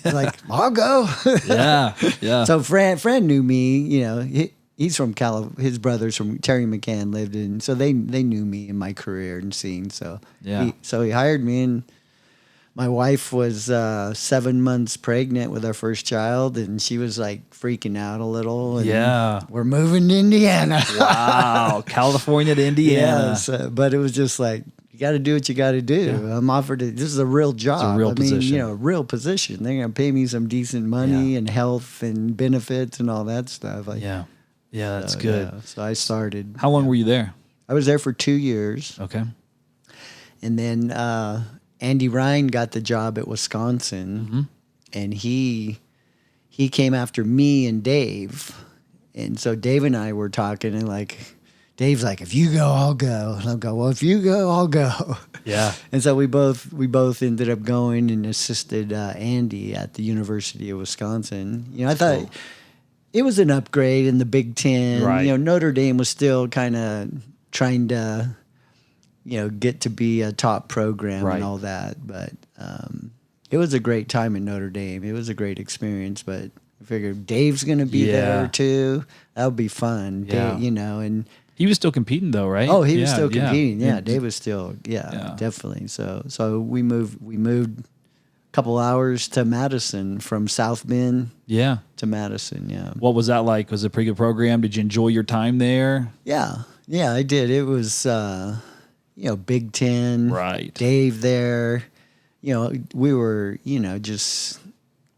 S2: I'm like, "I'll go."
S3: Yeah. Yeah.
S2: So Fran knew me. He's from his brothers from Terry McCann lived in, so they knew me in my career and scene. So
S3: Yeah.
S2: he hired me, and my wife was 7 months pregnant with our first child, and she was like freaking out a little. And
S3: Yeah.
S2: we're moving to Indiana.
S3: Wow. California to Indiana.
S2: Yes, but it was just like, you got to do what you got to do. I'm offered this is a real job.
S3: real position.
S2: A real position. They're going to pay me some decent money
S3: Yeah.
S2: and health and benefits and all that stuff.
S3: Yeah. Yeah. That's good.
S2: Yeah. So I started.
S3: How long were you there?
S2: I was there for 2 years.
S3: Okay.
S2: And then Andy Ryan got the job at Wisconsin, and he came after me and Dave. And so Dave and I were talking, and Dave's like, "If you go, I'll go." And I'll go, "Well, if you go, I'll go."
S3: Yeah.
S2: And so we both ended up going and assisted Andy at the University of Wisconsin. I thought it was an upgrade in the Big Ten.
S3: Right.
S2: Notre Dame was still kind of trying to get to be a top program
S1: Right.
S2: and all that. But it was a great time at Notre Dame. It was a great experience. But I figured Dave's going to be there too. That would be fun.
S1: Yeah.
S2: Dave, and
S3: He was still competing though, right?
S2: oh, he was still competing. Yeah,
S3: And-
S2: Dave was still. Yeah,
S3: Yeah.
S2: definitely. So we moved a couple hours to Madison from South Bend
S3: Yeah.
S2: to Madison. Yeah.
S3: What was that like? Was it a pretty good program? Did you enjoy your time there?
S2: Yeah, I did. It was, Big Ten.
S3: Right.
S2: Dave there. We were, just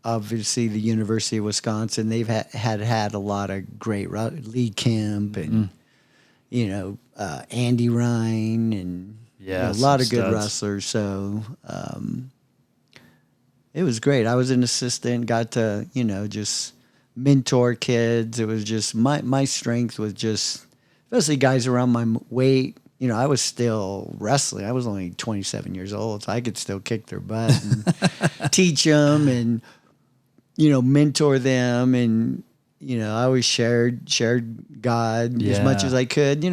S2: obviously the University of Wisconsin. They've had a lot of great Lee Kemp and, Andy Ryan and
S1: Yeah,
S2: a lot of
S1: some
S2: good
S1: studs.
S2: wrestlers. So it was great. I was an assistant, got to, just mentor kids. It was just my strength was just, especially guys around my weight. I was still wrestling. I was only 27 years old, so I could still kick their butt and teach them and, mentor them. And, I always shared God as much
S1: Yeah.
S2: as I could.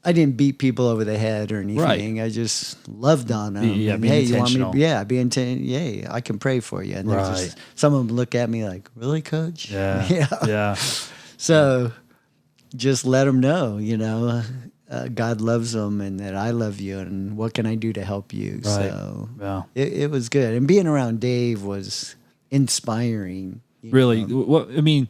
S2: I didn't beat people over the head or anything.
S3: Right.
S2: I just loved on them.
S1: Yeah,
S2: And,
S1: being
S2: hey, you want me
S1: intentional.
S2: to? Yeah, be intentional. Yeah, I can pray for you. And
S1: Right.
S2: some of them look at me like, really, coach?
S1: Yeah.
S2: Yeah.
S1: Yeah.
S2: So just let them know, God loves them and that I love you and what can I do to help you?
S1: Right.
S2: So
S1: Yeah.
S2: it was good. And being around Dave was inspiring.
S3: Really? What I mean,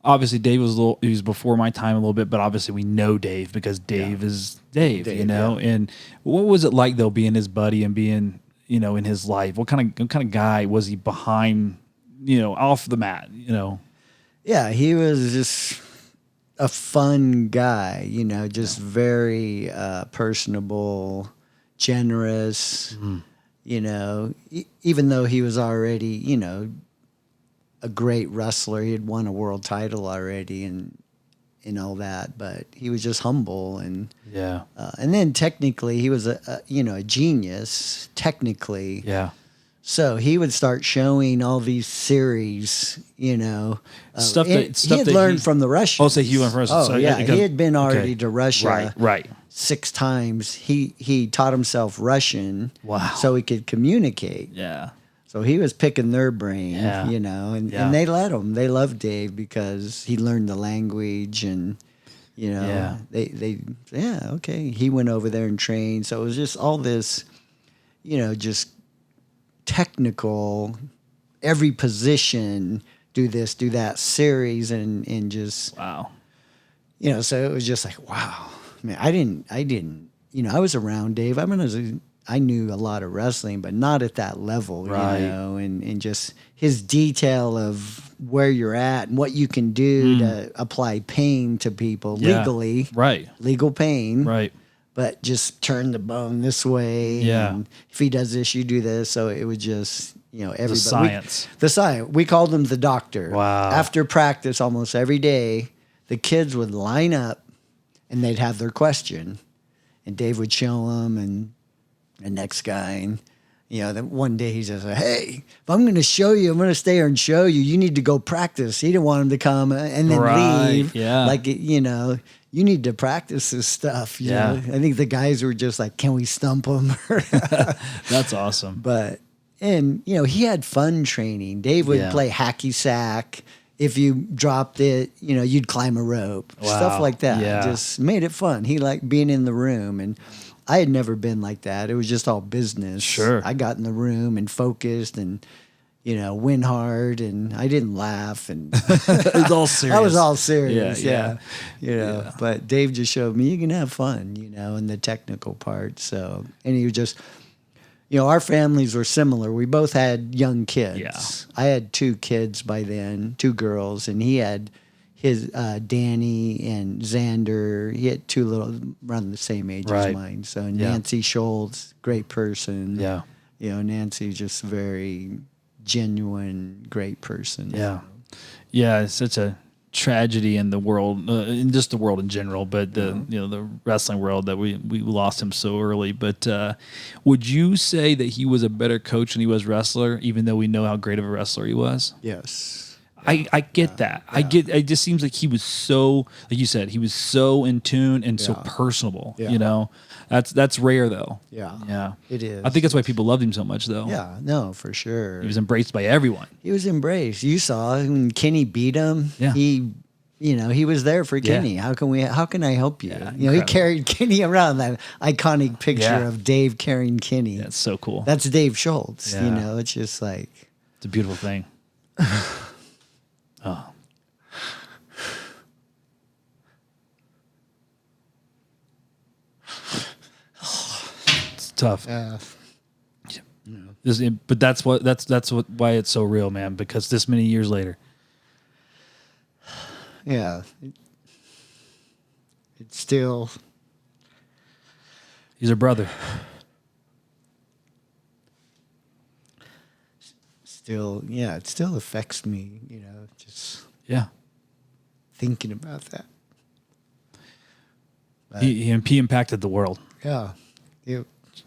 S3: obviously Dave was he was before my time a little bit, but obviously we know Dave because Dave is Dave,
S2: Dave,
S3: you know. And what was it like though being his buddy and being, in his life? What kind of guy was he behind, off the mat,
S2: Yeah, he was just a fun guy, just very personable, generous, even though he was already, a great wrestler. He had won a world title already and all that, but he was just humble and then technically he was a genius technically.
S1: Yeah.
S2: So he would start showing all these series,
S3: Stuff
S2: he
S3: that
S2: had learned from the Russians.
S3: Oh, so he went from Russia.
S2: Oh,
S3: So,
S2: yeah,
S3: because-
S2: he had been already
S3: okay.
S2: to Russia
S3: Right.
S2: 6 times. He taught himself Russian,
S1: Wow.
S2: so he could communicate.
S3: Yeah.
S2: So he was picking their brain,
S1: Yeah.
S2: and
S1: Yeah.
S2: they let him. They loved Dave because he learned the language and.
S1: Yeah.
S2: Okay. He went over there and trained. So it was just all this, just technical, every position, do this, do that series and just,
S3: Wow.
S2: so it was just like, wow, man, I didn't, I was around Dave. I knew a lot of wrestling, but not at that level,
S1: Right.
S2: and just his detail of where you're at and what you can do to apply pain to people
S1: Yeah.
S2: legally,
S3: Right.
S2: legal pain,
S3: Right.
S2: but just turn the bone this way.
S1: Yeah.
S2: And if he does this, you do this. So it was just, everybody.
S1: science.
S2: The science. We called him the doctor.
S1: Wow.
S2: After practice, almost every day, the kids would line up and they'd have their question. And Dave would show them and the next guy. And, then one day he says, hey, if I'm going to show you, I'm going to stay here and show you, you need to go practice. He didn't want him to come and then
S3: Right,
S2: leave.
S3: yeah.
S2: Like, you need to practice this stuff. You
S1: Yeah.
S2: know? I think the guys were just like, can we stump him?
S3: That's awesome.
S2: And he had fun training. Dave would
S1: Yeah.
S2: play hacky sack. If you dropped it, you'd climb a rope.
S1: Wow.
S2: Stuff like that.
S1: Yeah.
S2: Just made it fun. He liked being in the room. And I had never been like that. It was just all business.
S1: Sure.
S2: I got in the room and focused and, went hard and I didn't laugh. And
S1: It was all serious.
S2: I was all serious.
S3: Yeah,
S2: Yeah. But Dave just showed me you can have fun, in the technical part. So, and he was just, our families were similar. We both had young kids.
S1: Yeah.
S2: I had 2 kids by then, 2 girls, and he had his Danny and Xander. He had 2 little around the same age
S1: Right.
S2: as mine. So
S1: Yeah.
S2: Nancy Schultz, great person.
S1: Yeah.
S2: Nancy's just very genuine, great person.
S1: Yeah.
S3: Yeah, it's such a tragedy in the world, in just the world in general, but the wrestling world that we lost him so early. But would you say that he was a better coach than he was wrestler, even though we know how great of a wrestler he was?
S2: Yes.
S3: I get that. I get. It just seems like he was so, like you said, he was so in tune and so
S2: Yeah.
S3: personable.
S2: Yeah.
S3: You know, that's rare though.
S2: Yeah.
S3: Yeah,
S2: It is.
S3: I think that's why people loved him so much though.
S2: Yeah, no, for sure.
S3: He was embraced by everyone.
S2: He was embraced. You saw when Kenny beat him.
S3: Yeah.
S2: He was there for
S3: Yeah.
S2: Kenny. How can I help you?
S3: Yeah,
S2: He
S3: incredible.
S2: carried Kenny around, that iconic picture
S3: Yeah.
S2: of Dave carrying Kenny.
S3: That's so cool.
S2: That's Dave Schultz.
S3: Yeah.
S2: It's just like,
S3: It's a beautiful thing. Oh. It's tough. But that's why it's so real, man. Because this many years later,
S2: yeah. It's still,
S3: he's a brother.
S2: it still affects me, just
S3: Yeah,
S2: thinking about that.
S3: he impacted the world,
S2: Yeah.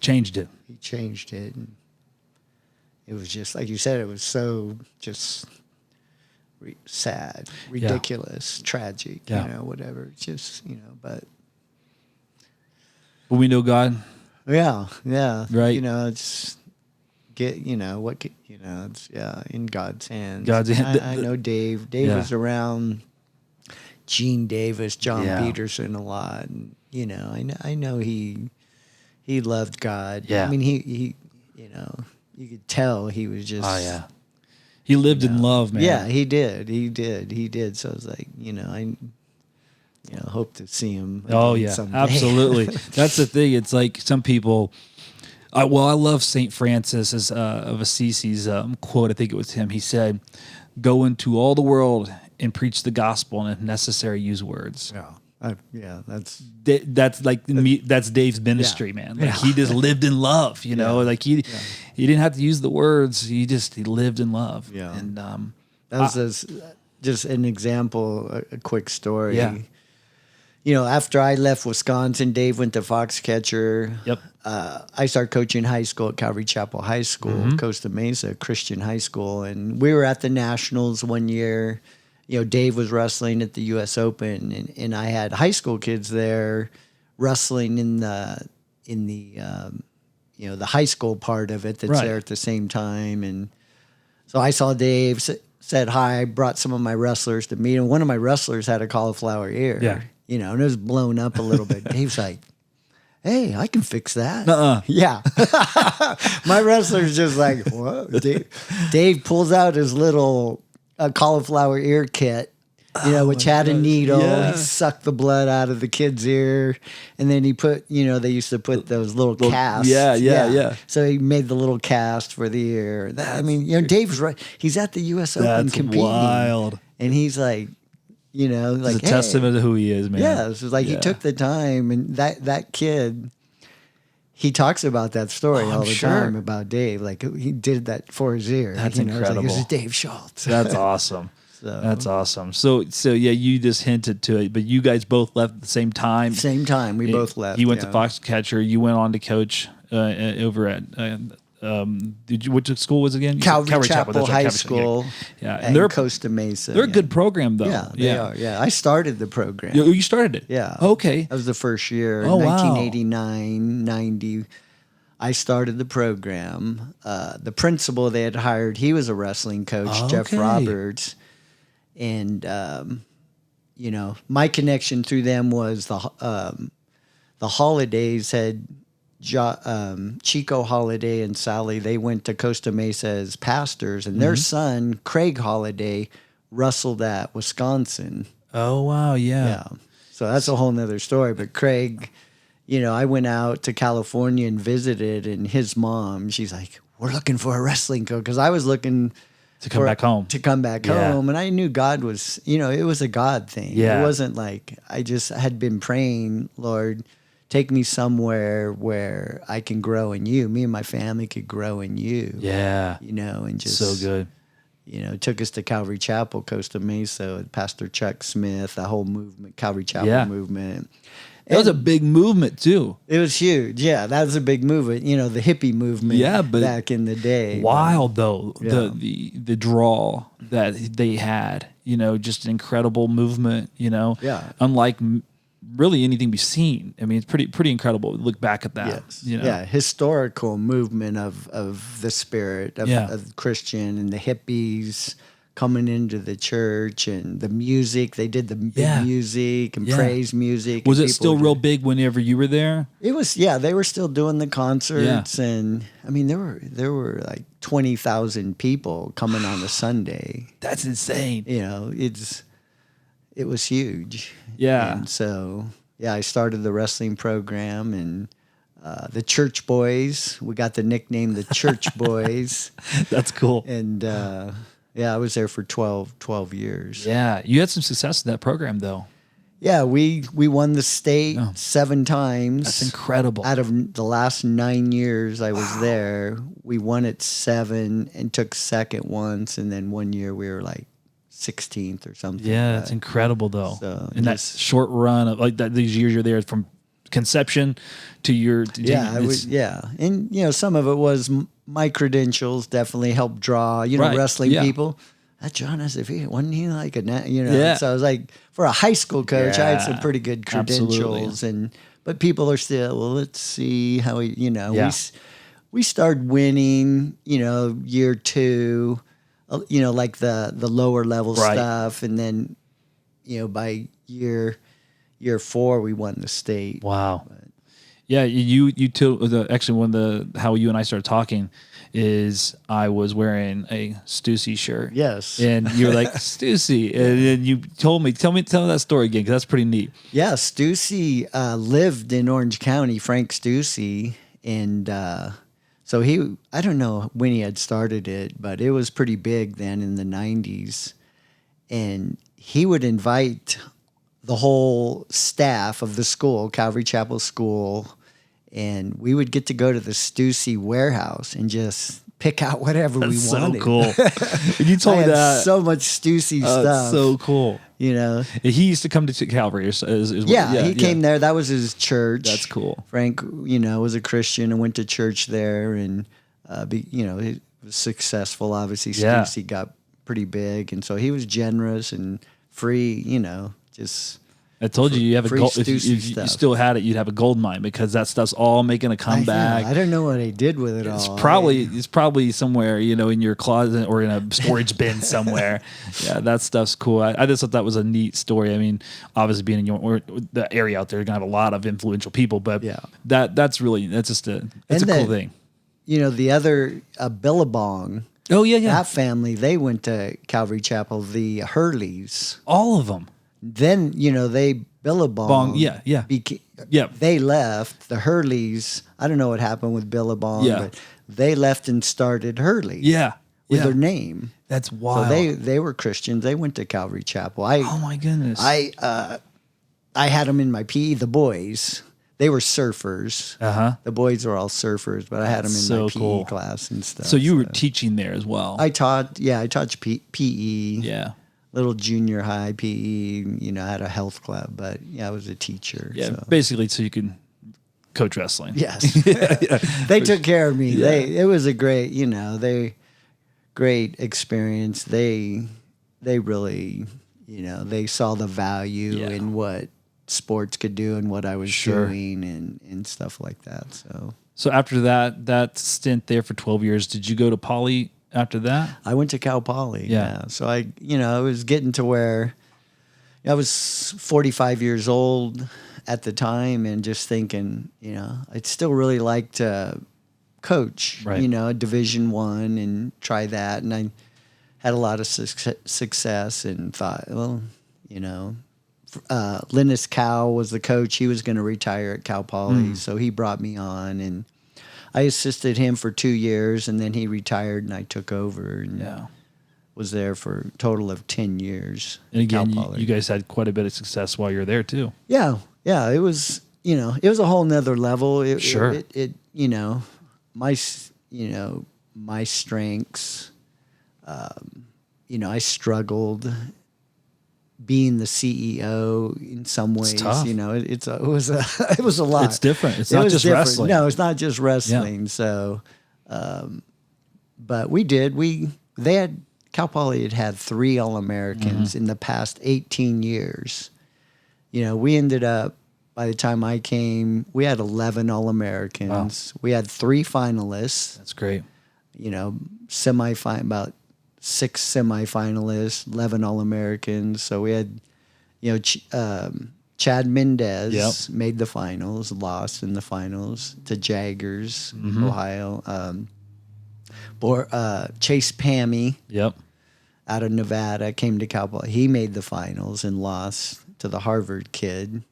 S3: changed it.
S2: He changed it. And it was just, like you said, it was so just sad, ridiculous, tragic,
S3: Yeah.
S2: whatever. It's just, but
S3: But we know God.
S2: yeah.
S3: Right.
S2: It's it's, in God's hands.
S3: God's hand-
S2: I know Dave. Dave
S3: Yeah.
S2: was around Gene Davis, John
S3: Yeah.
S2: Peterson a lot. And, I know he loved God.
S3: Yeah.
S2: I mean, he you could tell he was just.
S3: Oh yeah, he lived in love, man.
S2: Yeah, he did. So I was like, I hope to see him.
S3: Oh
S2: again
S3: yeah,
S2: someday.
S3: absolutely. That's the thing. It's like some people. I love Saint Francis of Assisi's quote. I think it was him. He said, "Go into all the world and preach the gospel, and if necessary, use words."
S2: That's
S3: That's like that's Dave's ministry, man. Like he just lived in love, Like he didn't have to use the words. He lived in love.
S2: Yeah.
S3: And
S2: that was just an example, a quick story.
S3: Yeah.
S2: After I left Wisconsin, Dave went to Foxcatcher.
S3: Yep.
S2: I started coaching high school at Calvary Chapel High School, Costa Mesa Christian High School, and we were at the Nationals one year. Dave was wrestling at the U.S. Open, and I had high school kids there wrestling in the the high school part of it that's
S3: Right.
S2: there at the same time. And so I saw Dave, said hi, brought some of my wrestlers to meet him. One of my wrestlers had a cauliflower ear,
S3: Yeah.
S2: and it was blown up a little bit. Dave's like, hey, I can fix that.
S3: Uh-uh.
S2: Yeah. My wrestler's just like, what? Dave pulls out his little cauliflower ear kit, which had a needle.
S3: Yeah.
S2: He sucked the blood out of the kid's ear. And then he put, they used to put those little casts.
S3: Yeah.
S2: So he made the little cast for the ear. Dave's right. He's at the U.S. Open
S3: that's
S2: competing.
S3: wild.
S2: And he's like, like,
S3: It's a testament to who he is, man.
S2: yeah, it's like he took the time, and that kid, he talks about that story all
S3: I'm
S2: the
S3: sure.
S2: time about Dave. Like he did that for his ear.
S3: That's
S2: It's like,
S3: incredible.
S2: this is Dave Schultz.
S3: That's awesome.
S2: So-
S3: That's awesome. So yeah, you just hinted to it, but you guys both left at the same time.
S2: Same time, we both left.
S3: He went to
S2: yeah.
S3: Foxcatcher. You went on to coach over at. Which school was it again? You said
S2: Calvary Chapel
S3: that's right,
S2: High
S3: Calvary
S2: School.
S3: Yeah,
S2: and
S3: they're
S2: Costa Mesa.
S3: they're a good program though.
S2: Yeah, they are. Yeah, I started the program.
S3: You started it.
S2: Yeah.
S3: Okay.
S2: That was the first year,
S3: Oh, wow.
S2: 1989, 90. I started the program. The principal they had hired, he was a wrestling coach, Jeff
S3: Okay.
S2: Roberts. And, my connection through them was the Holidays had Chico Holiday and Sally. They went to Costa Mesa as pastors, and their son, Craig Holiday, wrestled at Wisconsin.
S3: Oh wow, yeah.
S2: Yeah. So that's a whole nother story. But Craig, I went out to California and visited, and his mom, she's like, we're looking for a wrestling coach. Because I was looking
S3: To come back home.
S2: To come back
S3: Yeah.
S2: home. And I knew God was, it was a God thing.
S3: Yeah.
S2: It wasn't like I just had been praying, Lord, take me somewhere where I can grow in you. Me and my family could grow in you.
S3: Yeah.
S2: And just
S3: So good.
S2: Took us to Calvary Chapel, Costa Mesa, with Pastor Chuck Smith, the whole movement, Calvary Chapel
S3: Yeah.
S2: movement.
S3: That was a big movement too.
S2: It was huge. Yeah, that was a big movement. The hippie movement
S3: Yeah, but
S2: back in the day.
S3: Wild though.
S2: Yeah.
S3: The draw that they had, you know, just an incredible movement, you know,
S2: Yeah.
S3: unlike really anything we've seen. I mean, it's pretty incredible. Look back at that,
S2: Yes.
S3: you know?
S2: Yeah. Historical movement of the spirit
S3: Yeah.
S2: of Christian and the hippies coming into the church and the music. They did the big
S3: Yeah.
S2: music and
S3: Yeah.
S2: praise music.
S3: Was
S2: and
S3: it
S2: people
S3: still
S2: would-
S3: real big whenever you were there?
S2: It was, yeah, they were still doing the concerts, and I mean there were like 20,000 people coming on a Sunday.
S3: That's insane.
S2: You know, it was huge.
S3: Yeah.
S2: And so yeah, I started the wrestling program, and the Church Boys. We got the nickname the Church Boys,
S3: That's cool.
S2: and yeah, I was there for 12 years.
S3: Yeah. You had some success in that program, though.
S2: Yeah, we won the state 7 times.
S3: That's incredible.
S2: Out of the last 9 years I was there, we won it 7 and took second once, and then one year we were like 16th or something.
S3: Yeah,
S2: like
S3: that's
S2: that.
S3: incredible, though.
S2: So,
S3: in that
S2: just-
S3: short run of like that, these years you're there from conception to your
S2: Yeah, I
S3: it's-
S2: was, yeah, and you know, some of it was my credentials definitely helped draw. You know,
S3: Right,
S2: wrestling
S3: yeah.
S2: people. That John Azevedo, wasn't he like you know?
S3: Yeah.
S2: So I was like, for a high school coach, I had some
S3: Yeah,
S2: pretty good
S3: absolutely.
S2: credentials, but people are still, well, let's see how we, you know,
S3: Yeah.
S2: we started winning, you know, year 2, you know, like the lower level
S3: Right.
S2: stuff, and then, you know, by year 4 we won the state.
S3: Wow. Yeah, you actually one of the how you and I started talking is I was wearing a Stussy shirt.
S2: Yes.
S3: And you were like, Stussy. And then you told me, tell that story again, because that's pretty neat.
S2: Yeah, Stussy lived in Orange County, Frank Stussy, and so I don't know when he had started it, but it was pretty big then in the 90s, and he would invite the whole staff of the school, Calvary Chapel School, and we would get to go to the Stussy warehouse and just pick out whatever we
S3: That's
S2: wanted.
S3: so cool. And you told
S2: I
S3: me
S2: had
S3: that.
S2: so much Stussy
S3: That's
S2: stuff.
S3: so cool.
S2: You know.
S3: He used to come to Calvary.
S2: He came there. That was his church.
S3: That's cool.
S2: Frank, you know, was a Christian and went to church there, and you know, he was successful. Obviously,
S3: Yeah.
S2: Stussy got pretty big, and so he was generous and free. You know, just
S3: I told you have a
S2: free
S3: gold. If
S2: Stussy
S3: you
S2: stuff.
S3: still had it, you'd have a gold mine because that stuff's all making a comeback.
S2: I don't know what he did with it
S3: It's
S2: all.
S3: probably somewhere, you know, in your closet or in a storage bin somewhere. Yeah, that stuff's cool. I just thought that was a neat story. I mean, obviously being in the area out there, you're gonna have a lot of influential people, but
S2: Yeah.
S3: that's just a
S2: And
S3: cool thing.
S2: You know, the other Billabong.
S3: Oh yeah, yeah.
S2: That family, they went to Calvary Chapel. The Hurleys.
S3: All of them.
S2: Then, you know, Billabong.
S3: Bong, yeah. Yeah.
S2: They left. The Hurleys, I don't know what happened with Billabong,
S3: Yeah.
S2: but they left and started Hurley.
S3: Yeah.
S2: With
S3: yeah.
S2: their name.
S3: That's
S2: So
S3: wild.
S2: they were Christians. They went to Calvary Chapel.
S3: Oh my goodness.
S2: I had them in my PE, the boys. They were surfers.
S3: Uh-huh.
S2: The boys were all surfers, but I had them in
S3: So
S2: my PE
S3: cool.
S2: class and stuff.
S3: So you were teaching there as well.
S2: I taught PE.
S3: yeah.
S2: Little junior high PE, you know, I had a health club, but yeah, I was a teacher.
S3: Yeah.
S2: So.
S3: Basically so you could coach wrestling.
S2: Yes. They took care of me.
S3: Yeah.
S2: It was a great, you know, great experience. They really, you know, they saw the value
S3: Yeah.
S2: in what sports could do and what I was
S3: Sure.
S2: doing and stuff like that.
S3: So after that stint there for 12 years, did you go to Poly after that?
S2: I went to Cal Poly.
S3: Yeah.
S2: So I was getting to where I was 45 years old at the time and just thinking, you know, I'd still really like to coach,
S3: Right.
S2: you know, Division I and try that. And I had a lot of success and thought, well, you know, Linus Cow was the coach. He was going to retire at Cal Poly. So he brought me on and I assisted him for 2 years, and then he retired, and I took over and was there for a total of 10 years.
S3: And again,
S2: Cal Poly.
S3: you guys had quite a bit of success while you were there too.
S2: Yeah, it was, you know, it was a whole nother level.
S3: Sure.
S2: It you know, my strengths, you know, I struggled being the CEO in some ways.
S3: tough.
S2: You know, it was a lot.
S3: It's different. It's
S2: It
S3: not
S2: was
S3: just
S2: different.
S3: wrestling.
S2: No, it's not just wrestling. So, but they had Cal Poly had had 3 All-Americans in the past 18 years. You know, we ended up, by the time I came, we had 11 All-Americans. Wow. We had 3 finalists.
S3: That's great.
S2: You know, about 6 semifinalists, 11 All-Americans. So we had, you know, Chad Mendez made the finals, lost in the finals to Jaggers, Ohio. Chase Pammy out of Nevada came to Cal Poly. He made the finals and lost to the Harvard kid.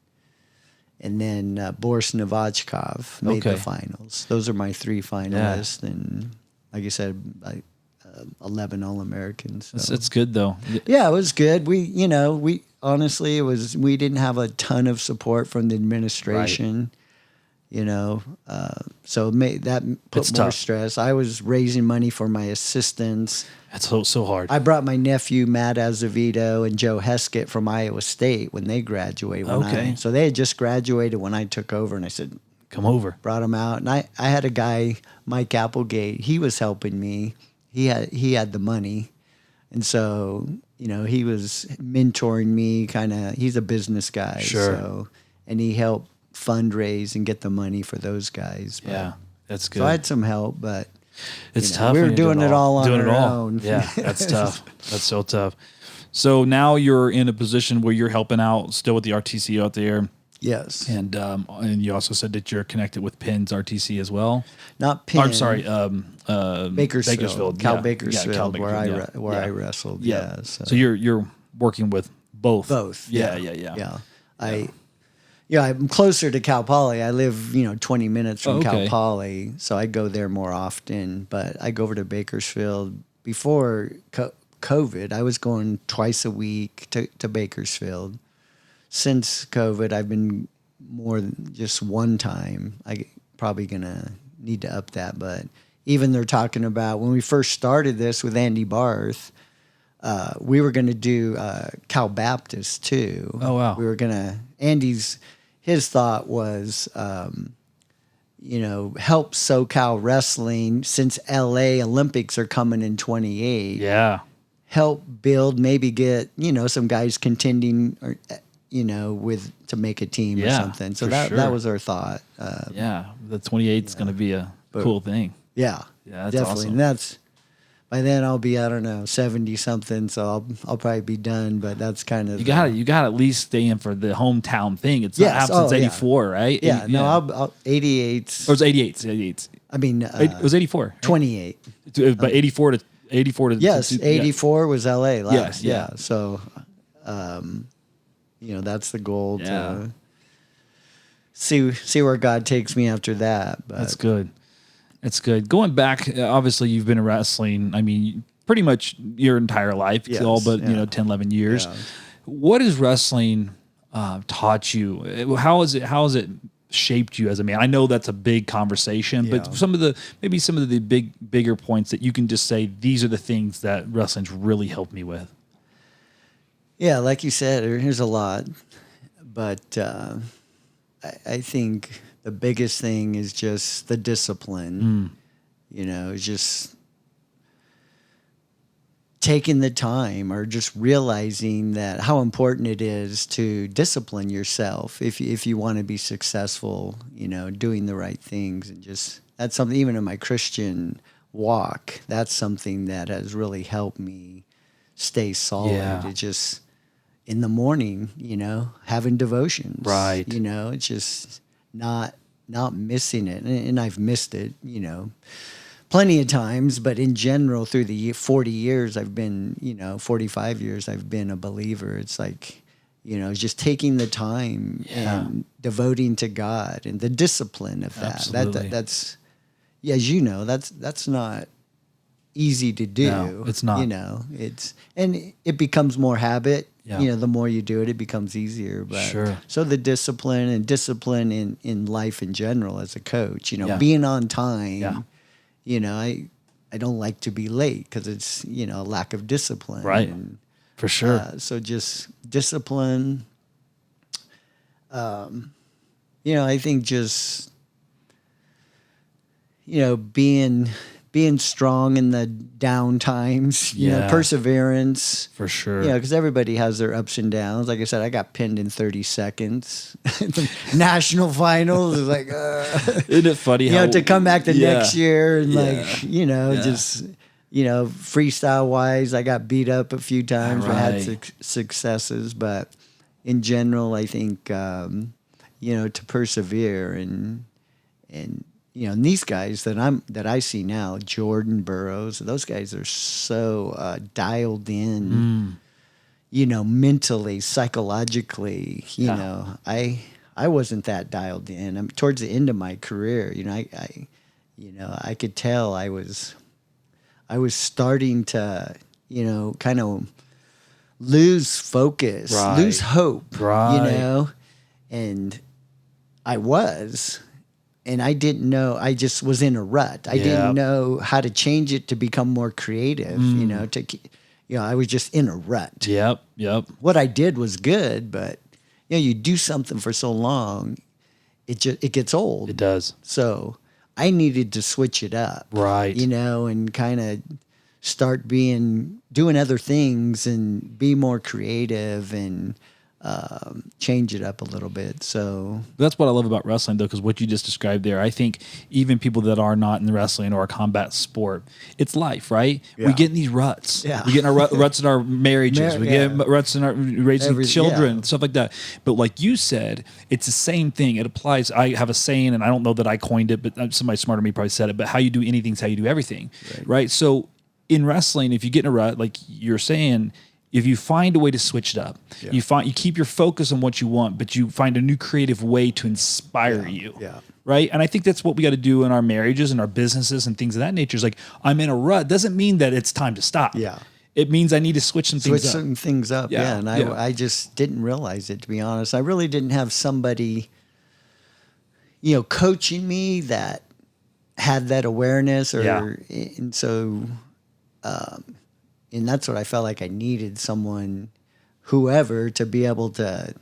S2: And then Boris Novachkov made the finals. Those are my 3 finalists. And like I said, 11 All-Americans. So.
S3: It's good, though.
S2: Yeah, it was good. We honestly, we didn't have a ton of support from the administration. Right. You know, so that put
S3: it's
S2: more
S3: tough.
S2: stress. I was raising money for my assistants.
S3: That's so hard.
S2: I brought my nephew, Matt Azevedo, and Joe Heskett from Iowa State when they graduated. So they had just graduated when I took over, and I said,
S3: come over.
S2: Brought them out. And I had a guy, Mike Applegate, he was helping me. He had the money. And so, you know, he was mentoring me, he's a business guy.
S3: Sure.
S2: So, and he helped fundraise and get the money for those guys. But,
S3: yeah, that's good.
S2: So I had some help, but
S3: it's tough.
S2: We were doing it all on our own.
S3: Yeah, that's tough. That's so tough. So now you're in a position where you're helping out still with the RTC out there.
S2: Yes.
S3: And you also said that you're connected with Penn's RTC as well.
S2: Not Penn.
S3: I'm sorry,
S2: Bakersfield. Cal Bakersfield,
S3: Cal
S2: Bakersfield, where I wrestled. Yeah.
S3: So you're working with both.
S2: Both.
S3: Yeah.
S2: I'm closer to Cal Poly. I live, 20 minutes from Cal Poly, so I go there more often. But I go over to Bakersfield. Before COVID, I was going twice a week to Bakersfield. Since COVID, I've been more than just one time. I probably gonna need to up that. But even they're talking about when we first started this with Andy Barth, we were gonna do Cal Baptist too.
S3: Oh wow!
S2: We were gonna his thought was, help SoCal wrestling since LA Olympics are coming in 28.
S3: Yeah.
S2: Help build, maybe get, some guys contending or, to make a team or something. So that was our thought.
S3: The 28 is going to be a cool thing.
S2: Yeah.
S3: Yeah, that's
S2: definitely.
S3: awesome.
S2: And that's, by then I'll be, 70 something, so I'll probably be done. But that's kind of
S3: you got to at least stay in for the hometown thing. It's not happened since '84, right?
S2: Yeah, I'll 88.
S3: Or it was 88.
S2: I mean,
S3: it was 84. Right?
S2: 28.
S3: But 84 to
S2: yes, 84 was LA last.
S3: Yes,
S2: yeah. So, that's the goal.
S3: Yeah.
S2: To see where God takes me after that. But
S3: that's good. It's good. Going back, obviously, you've been in wrestling, I mean, pretty much your entire life, all but 10, 11 years. Yeah. What has wrestling taught you? How has it shaped you as a man? I know that's a big conversation, but some of the bigger points that you can just say, these are the things that wrestling's really helped me with.
S2: Yeah, like you said, there's a lot, but I think the biggest thing is just the discipline. Just taking the time or just realizing that how important it is to discipline yourself if you want to be successful, doing the right things. And just that's something, even in my Christian walk, that's something that has really helped me stay solid.
S3: Yeah.
S2: It just in the morning, having devotions.
S3: Right.
S2: It's just not missing it. And I've missed it, plenty of times, but in general, through the 40 years I've been, 45 years I've been a believer. It's like, just taking the time and devoting to God and the discipline of that.
S3: Absolutely.
S2: That's, that's not easy to do.
S3: No, it's not.
S2: And it becomes more habit. Yeah. The more you do it, it becomes easier. But
S3: sure.
S2: So the discipline in life in general as a coach, being on time. Yeah. I don't like to be late because it's, a lack of discipline.
S3: Right.
S2: And,
S3: for sure.
S2: So just discipline. I think just, being being strong in the down times, you know,
S1: Yeah.
S2: perseverance.
S1: For sure.
S2: Yeah, because everybody has their ups and downs. Like I said, I got pinned in 30 seconds. The national finals is like,
S3: Isn't it funny
S2: you
S3: how
S2: know, to come back the
S3: Yeah.
S2: next year and
S3: Yeah.
S2: like, you know,
S3: Yeah.
S2: just, you know, freestyle wise, I got beat up a few times. I had
S3: Right.
S2: successes, but in general, I think, you know, to persevere and you know, and these guys that I see now, Jordan Burroughs, those guys are so dialed in, you know, mentally, psychologically. You
S3: Yeah.
S2: know, I wasn't that dialed in. I'm towards the end of my career. You know, I you know, I could tell I was starting to, you know, kind of lose focus,
S1: Right.
S2: lose hope.
S1: Right.
S2: You know, and I was. And I didn't know. I just was in a rut. I
S1: Yep.
S2: didn't know how to change it to become more creative. You know, you know, I was just in a rut.
S1: Yep. Yep.
S2: What I did was good, but you know, you do something for so long, it gets old.
S1: It does.
S2: So I needed to switch it up,
S1: Right.
S2: You know, and kind of start doing other things and be more creative and change it up a little bit. So
S1: That's what I love about wrestling, though, because what you just described there, I think even people that are not in wrestling or a combat sport, it's life, right? We
S2: Yeah.
S1: get in these ruts.
S2: Yeah.
S1: We get in our ruts in our marriages. We
S2: Yeah.
S1: get ruts in our raising children,
S2: yeah.
S1: stuff like that. But like you said, it's the same thing. It applies. I have a saying, and I don't know that I coined it, but somebody smarter than me probably said it, but how you do anything is how you do everything, right? So in wrestling, if you get in a rut, like you're saying, if you find a way to switch it up, you keep your focus on what you want, but you find a new creative way to inspire you.
S2: yeah.
S1: Right. And I think that's what we got to do in our marriages and our businesses and things of that nature. Is like, I'm in a rut. Doesn't mean that it's time to stop.
S2: Yeah.
S1: It means I need to switch some
S2: switch
S1: things up.
S2: some things up.
S1: Yeah,
S2: Yeah. And
S1: yeah.
S2: I just didn't realize it, to be honest. I really didn't have somebody, you know, coaching me that had that awareness and so, and that's what I felt like I needed someone, whoever, to be able to,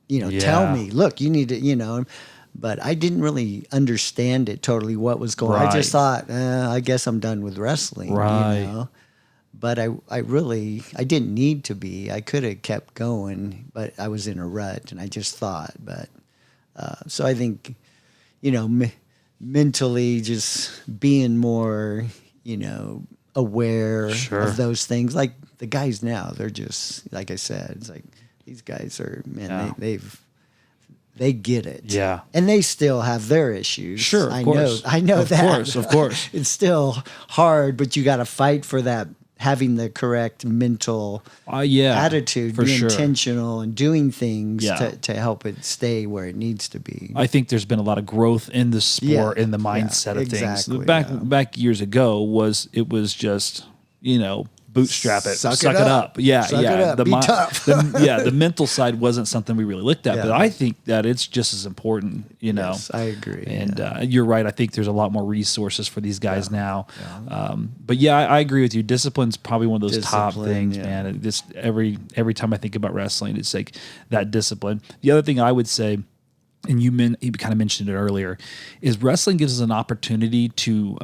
S2: you know, tell
S1: Yeah.
S2: me, look, you need to, you know, but I didn't really understand it totally what was going on. I just thought, I guess I'm done with wrestling.
S1: Right.
S2: You know? But I didn't need to be. I could have kept going, but I was in a rut and I just thought, but, so I think, you know, mentally just being more, you know, aware
S1: Sure.
S2: of those things. Like the guys now, they're just, like I said, it's like these guys are, man,
S1: Yeah.
S2: they get it.
S1: Yeah.
S2: And they still have their issues.
S1: Sure, of course.
S2: I know
S1: Of
S2: that.
S1: of course.
S2: It's still hard, but you got to fight for that, having the correct mental attitude,
S1: for
S2: be
S1: sure.
S2: intentional and doing things
S1: Yeah.
S2: to help it stay where it needs to be.
S1: I think there's been a lot of growth in the sport,
S2: Yeah,
S1: in the mindset
S2: yeah,
S1: of things.
S2: exactly,
S1: Back years ago it was just, you know, bootstrap it,
S2: Suck it
S1: suck it
S2: up.
S1: up. Yeah,
S2: Suck
S1: yeah.
S2: it up. Be tough.
S1: The mental side wasn't something we really looked at,
S2: Yeah.
S1: but I think that it's just as important, you know.
S2: Yes, I agree.
S1: And you're right. I think there's a lot more resources for these guys now. But yeah, I agree with you. Discipline's probably one of those top
S2: Discipline,
S1: things,
S2: yeah.
S1: man. It just every time I think about wrestling, it's like that discipline. The other thing I would say, and you kind of mentioned it earlier, is wrestling gives us an opportunity to,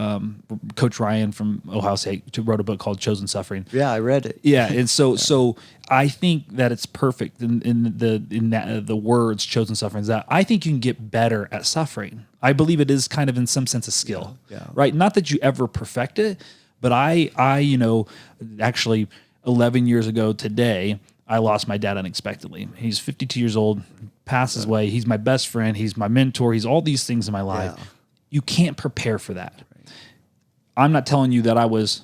S1: Coach Ryan from Ohio State wrote a book called Chosen Suffering.
S2: Yeah, I read it.
S1: Yeah, and so I think that it's perfect in the words chosen suffering is that I think you can get better at suffering. I believe it is kind of in some sense a skill,
S2: Yeah.
S1: right? Not that you ever perfect it, but I you know, actually 11 years ago today, I lost my dad unexpectedly. He's 52 years old, passes away. He's my best friend. He's my mentor. He's all these things in my life.
S2: Yeah.
S1: You can't prepare for that. I'm not telling you that I was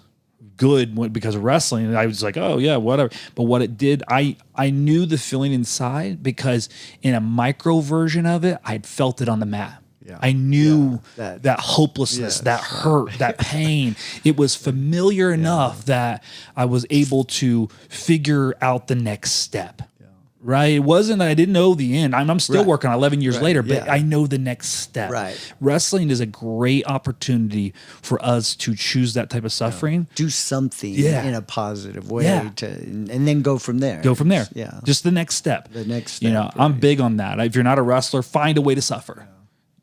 S1: good because of wrestling. I was like, oh yeah, whatever. But what it did, I knew the feeling inside because in a micro version of it, I'd felt it on the mat.
S2: Yeah.
S1: I knew
S2: Yeah.
S1: that hopelessness,
S2: Yes.
S1: that hurt, that pain. It was familiar enough that I was able to figure out the next step. Right? It wasn't, I didn't know the end. I'm still
S2: Right.
S1: working 11 years
S2: Right.
S1: later, but
S2: Yeah.
S1: I know the next step.
S2: Right.
S1: Wrestling is a great opportunity for us to choose that type of suffering.
S2: Do something
S1: Yeah.
S2: in a positive way
S1: Yeah.
S2: and then go from there.
S1: Go from there.
S2: Yeah.
S1: Just the next step.
S2: The next
S1: You know,
S2: step,
S1: I'm
S2: right.
S1: big on that. If you're not a wrestler, find a way to suffer.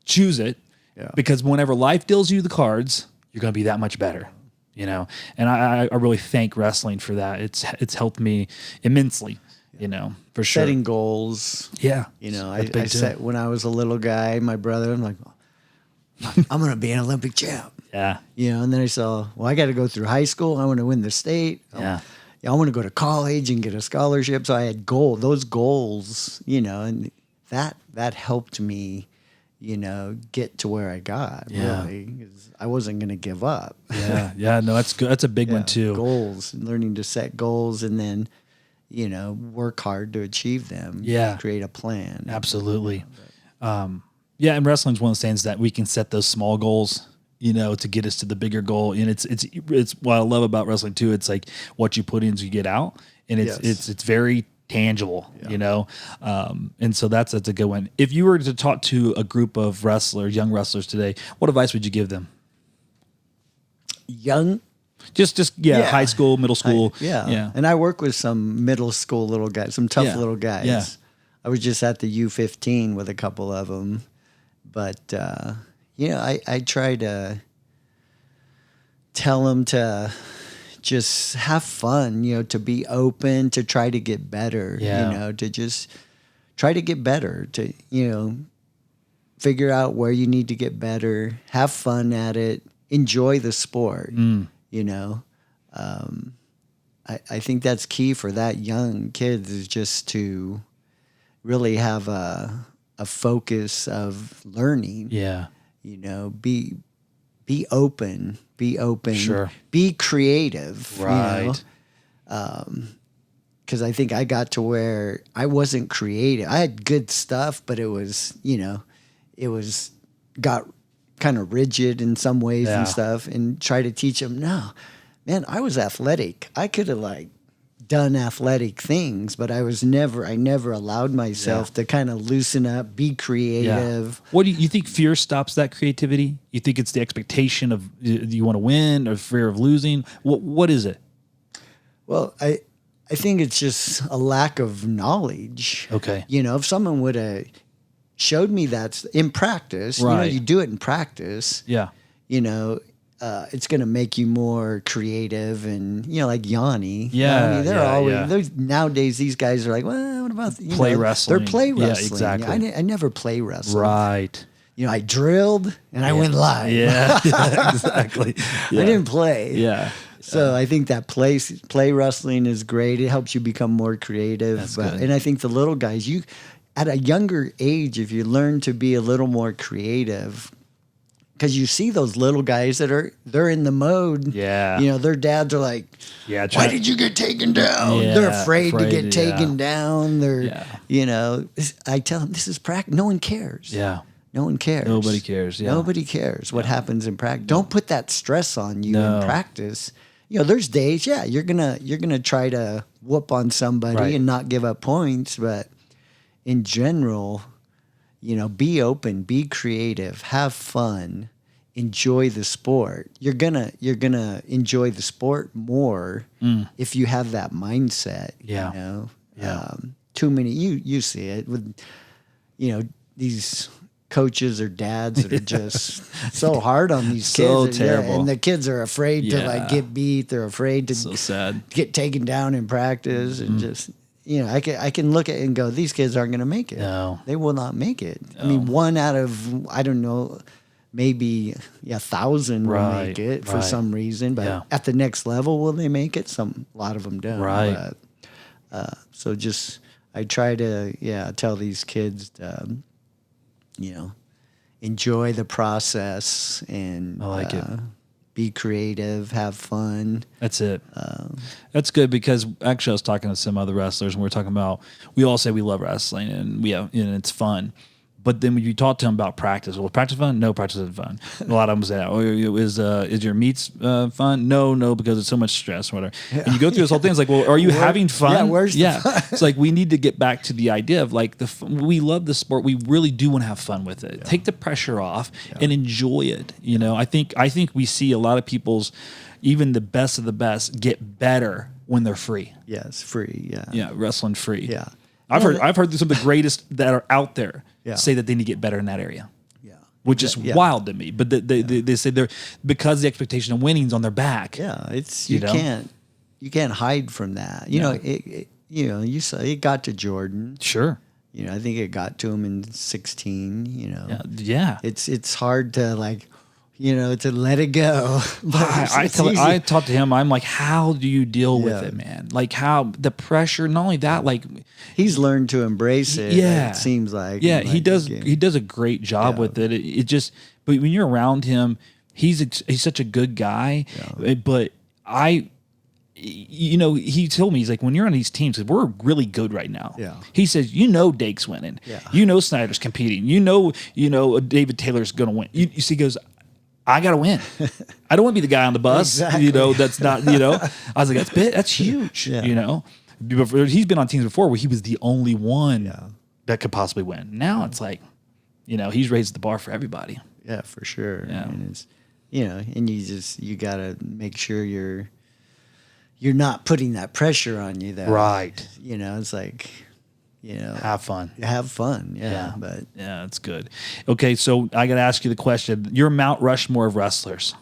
S1: Choose it.
S2: Yeah.
S1: Because whenever life deals you the cards, you're going to be that much better. You know, and I really thank wrestling for that. It's helped me immensely. You know, for sure.
S2: Setting goals.
S1: Yeah.
S2: You know,
S1: That's big
S2: I
S1: too.
S2: set when I was a little guy, my brother, I'm like, I'm going to be an Olympic champ.
S1: Yeah.
S2: You know, and then I saw, well, I got to go through high school. I want to win the state.
S1: Yeah.
S2: I want to go to college and get a scholarship. So I had those goals, you know, and that helped me, you know, get to where I got.
S1: Yeah.
S2: Really, 'cause I wasn't going to give up.
S1: Yeah. Yeah. No, that's good. That's a big one too.
S2: Goals, learning to set goals and then, you know, work hard to achieve them.
S1: Yeah.
S2: Create a plan.
S1: Absolutely. Yeah. And wrestling's one of those things that we can set those small goals, you know, to get us to the bigger goal. And it's what I love about wrestling too. It's like what you put in, you get out, and it's very tangible, you know? And so that's a good one. If you were to talk to a group of young wrestlers today, what advice would you give them?
S2: Young.
S1: Just high school, middle school.
S2: Yeah. And I work with some middle school little guys, some tough little guys.
S1: Yeah.
S2: I was just at the U15 with a couple of them. But, you know, I try to tell them to just have fun, you know, to be open, to try to get better, you know, to just try to get better, to, you know, figure out where you need to get better, have fun at it, enjoy the sport, you know. I think that's key for that young kids is just to really have a focus of learning.
S1: Yeah.
S2: You know, be open,
S1: Sure.
S2: be creative,
S1: Right.
S2: You know? Because I think I got to where I wasn't creative. I had good stuff, but it was, you know, got kind of rigid in some ways and stuff, and try to teach them, no, man, I was athletic. I could have like done athletic things, but I never allowed myself to kind of loosen up, be creative.
S1: What do you think fear stops that creativity? You think it's the expectation of you want to win or fear of losing? What is it?
S2: Well, I think it's just a lack of knowledge.
S1: Okay.
S2: You know, if someone would have showed me that in practice, you know,
S1: Right.
S2: you do it in practice,
S1: Yeah.
S2: you know, it's going to make you more creative and, you know, like Yanni.
S1: Yeah,
S2: I mean, they're
S1: yeah,
S2: always,
S1: yeah.
S2: there's, nowadays these guys are like, well, what about, you
S1: Play
S2: know,
S1: wrestling.
S2: They're play
S1: Yeah,
S2: wrestling.
S1: exactly.
S2: I never play wrestling.
S1: Right.
S2: You know, I drilled and I went live.
S1: Yeah. Exactly. Yeah.
S2: I didn't play.
S1: Yeah.
S2: So I think that play wrestling is great. It helps you become more creative.
S1: That's good.
S2: And I think the little guys, at a younger age, if you learn to be a little more creative, because you see those little guys they're in the mode.
S1: Yeah.
S2: You know, their dads are like,
S1: Yeah.
S2: why did you get taken down?
S1: Yeah,
S2: They're afraid to
S1: afraid,
S2: get taken down. They're,
S1: Yeah.
S2: you know, I tell them this is practice. No one cares.
S1: Yeah.
S2: No one cares.
S1: Nobody cares. Yeah.
S2: Nobody cares what happens in practice. Don't put that stress on you
S1: No.
S2: in practice. You know, there's days, you're gonna try to whoop on somebody
S1: Right.
S2: and not give up points, but in general, you know, be open, be creative, have fun, enjoy the sport. You're gonna enjoy the sport more if you have that mindset.
S1: Yeah.
S2: You know,
S1: Yeah.
S2: too many. You see it with, you know, these coaches or dads that are just so hard on these kids.
S1: So
S2: and,
S1: terrible.
S2: and the kids are afraid to like
S1: Yeah.
S2: get beat. They're afraid to
S1: So sad.
S2: get taken down in practice and just, you know, I can look at it and go, these kids aren't going to make it.
S1: No.
S2: They will not make it. I mean, one out of, I don't know, maybe 1,000 will
S1: Right,
S2: make it for
S1: right.
S2: some reason, but
S1: Yeah.
S2: at the next level, will they make it? A lot of them don't.
S1: Right.
S2: But, so just, I try to, tell these kids, you know, enjoy the process and
S1: I like it.
S2: be creative, have fun.
S1: That's it. That's good because actually I was talking to some other wrestlers and we were talking about, we all say we love wrestling and and it's fun. But then when you talk to them about practice, well, practice fun? No, practice isn't fun. A lot of them say, "Oh, is your meets fun?" No, because it's so much stress or whatever. And you go through this whole thing. It's like, well, are you having fun?
S2: Yeah, where's the fun?
S1: It's like we need to get back to the idea of like we love the sport. We really do want to have fun with it. Take the pressure off and enjoy it. You know, I think we see a lot of people's, even the best of the best, get better when they're free.
S2: Yes, free. Yeah.
S1: Yeah, wrestling free.
S2: Yeah.
S1: I've heard some of the greatest that are out there
S2: Yeah.
S1: say that they need to get better in that area.
S2: Yeah.
S3: which is
S2: Yeah.
S3: wild to me. But they say they're because the expectation of winning's on their back.
S2: Yeah, it's
S3: You
S2: you
S3: know?
S2: can't hide from that. You know, you saw it got to Jordan.
S3: Sure.
S2: You know, I think it got to him in 16. You know,
S3: Yeah.
S2: it's hard to like, to let it go. But it's easy.
S3: I talked to him. I'm like, how do you deal with
S2: Yeah.
S3: it, man? Like how the pressure. Not only that, like
S2: He's learned to embrace it.
S3: Yeah.
S2: It seems like.
S3: yeah,
S2: and,
S3: he
S2: like,
S3: does.
S2: again,
S3: He does a great job
S2: Yeah.
S3: with it. It just, but when you're around him, he's such a good guy. But he told me, he's like, when you're on these teams, 'cause we're really good right now.
S2: Yeah.
S3: He says, Dake's winning.
S2: Yeah.
S3: Snyder's competing. David Taylor's going to win. He goes, I got to win. I don't want to be the guy on the bus,
S2: Exactly.
S3: that's not, I was like, that's huge,
S2: Yeah.
S3: He's been on teams before where he was the only one
S2: Yeah.
S3: that could possibly win. Now it's like, he's raised the bar for everybody.
S2: Yeah, for sure.
S3: Yeah.
S2: And it's, and you got to make sure you're not putting that pressure on you. That
S3: Right.
S2: It's like,
S3: Have fun.
S2: have fun. Yeah, but
S3: Yeah, that's good. Okay, so I got to ask you the question. You're Mount Rushmore of wrestlers.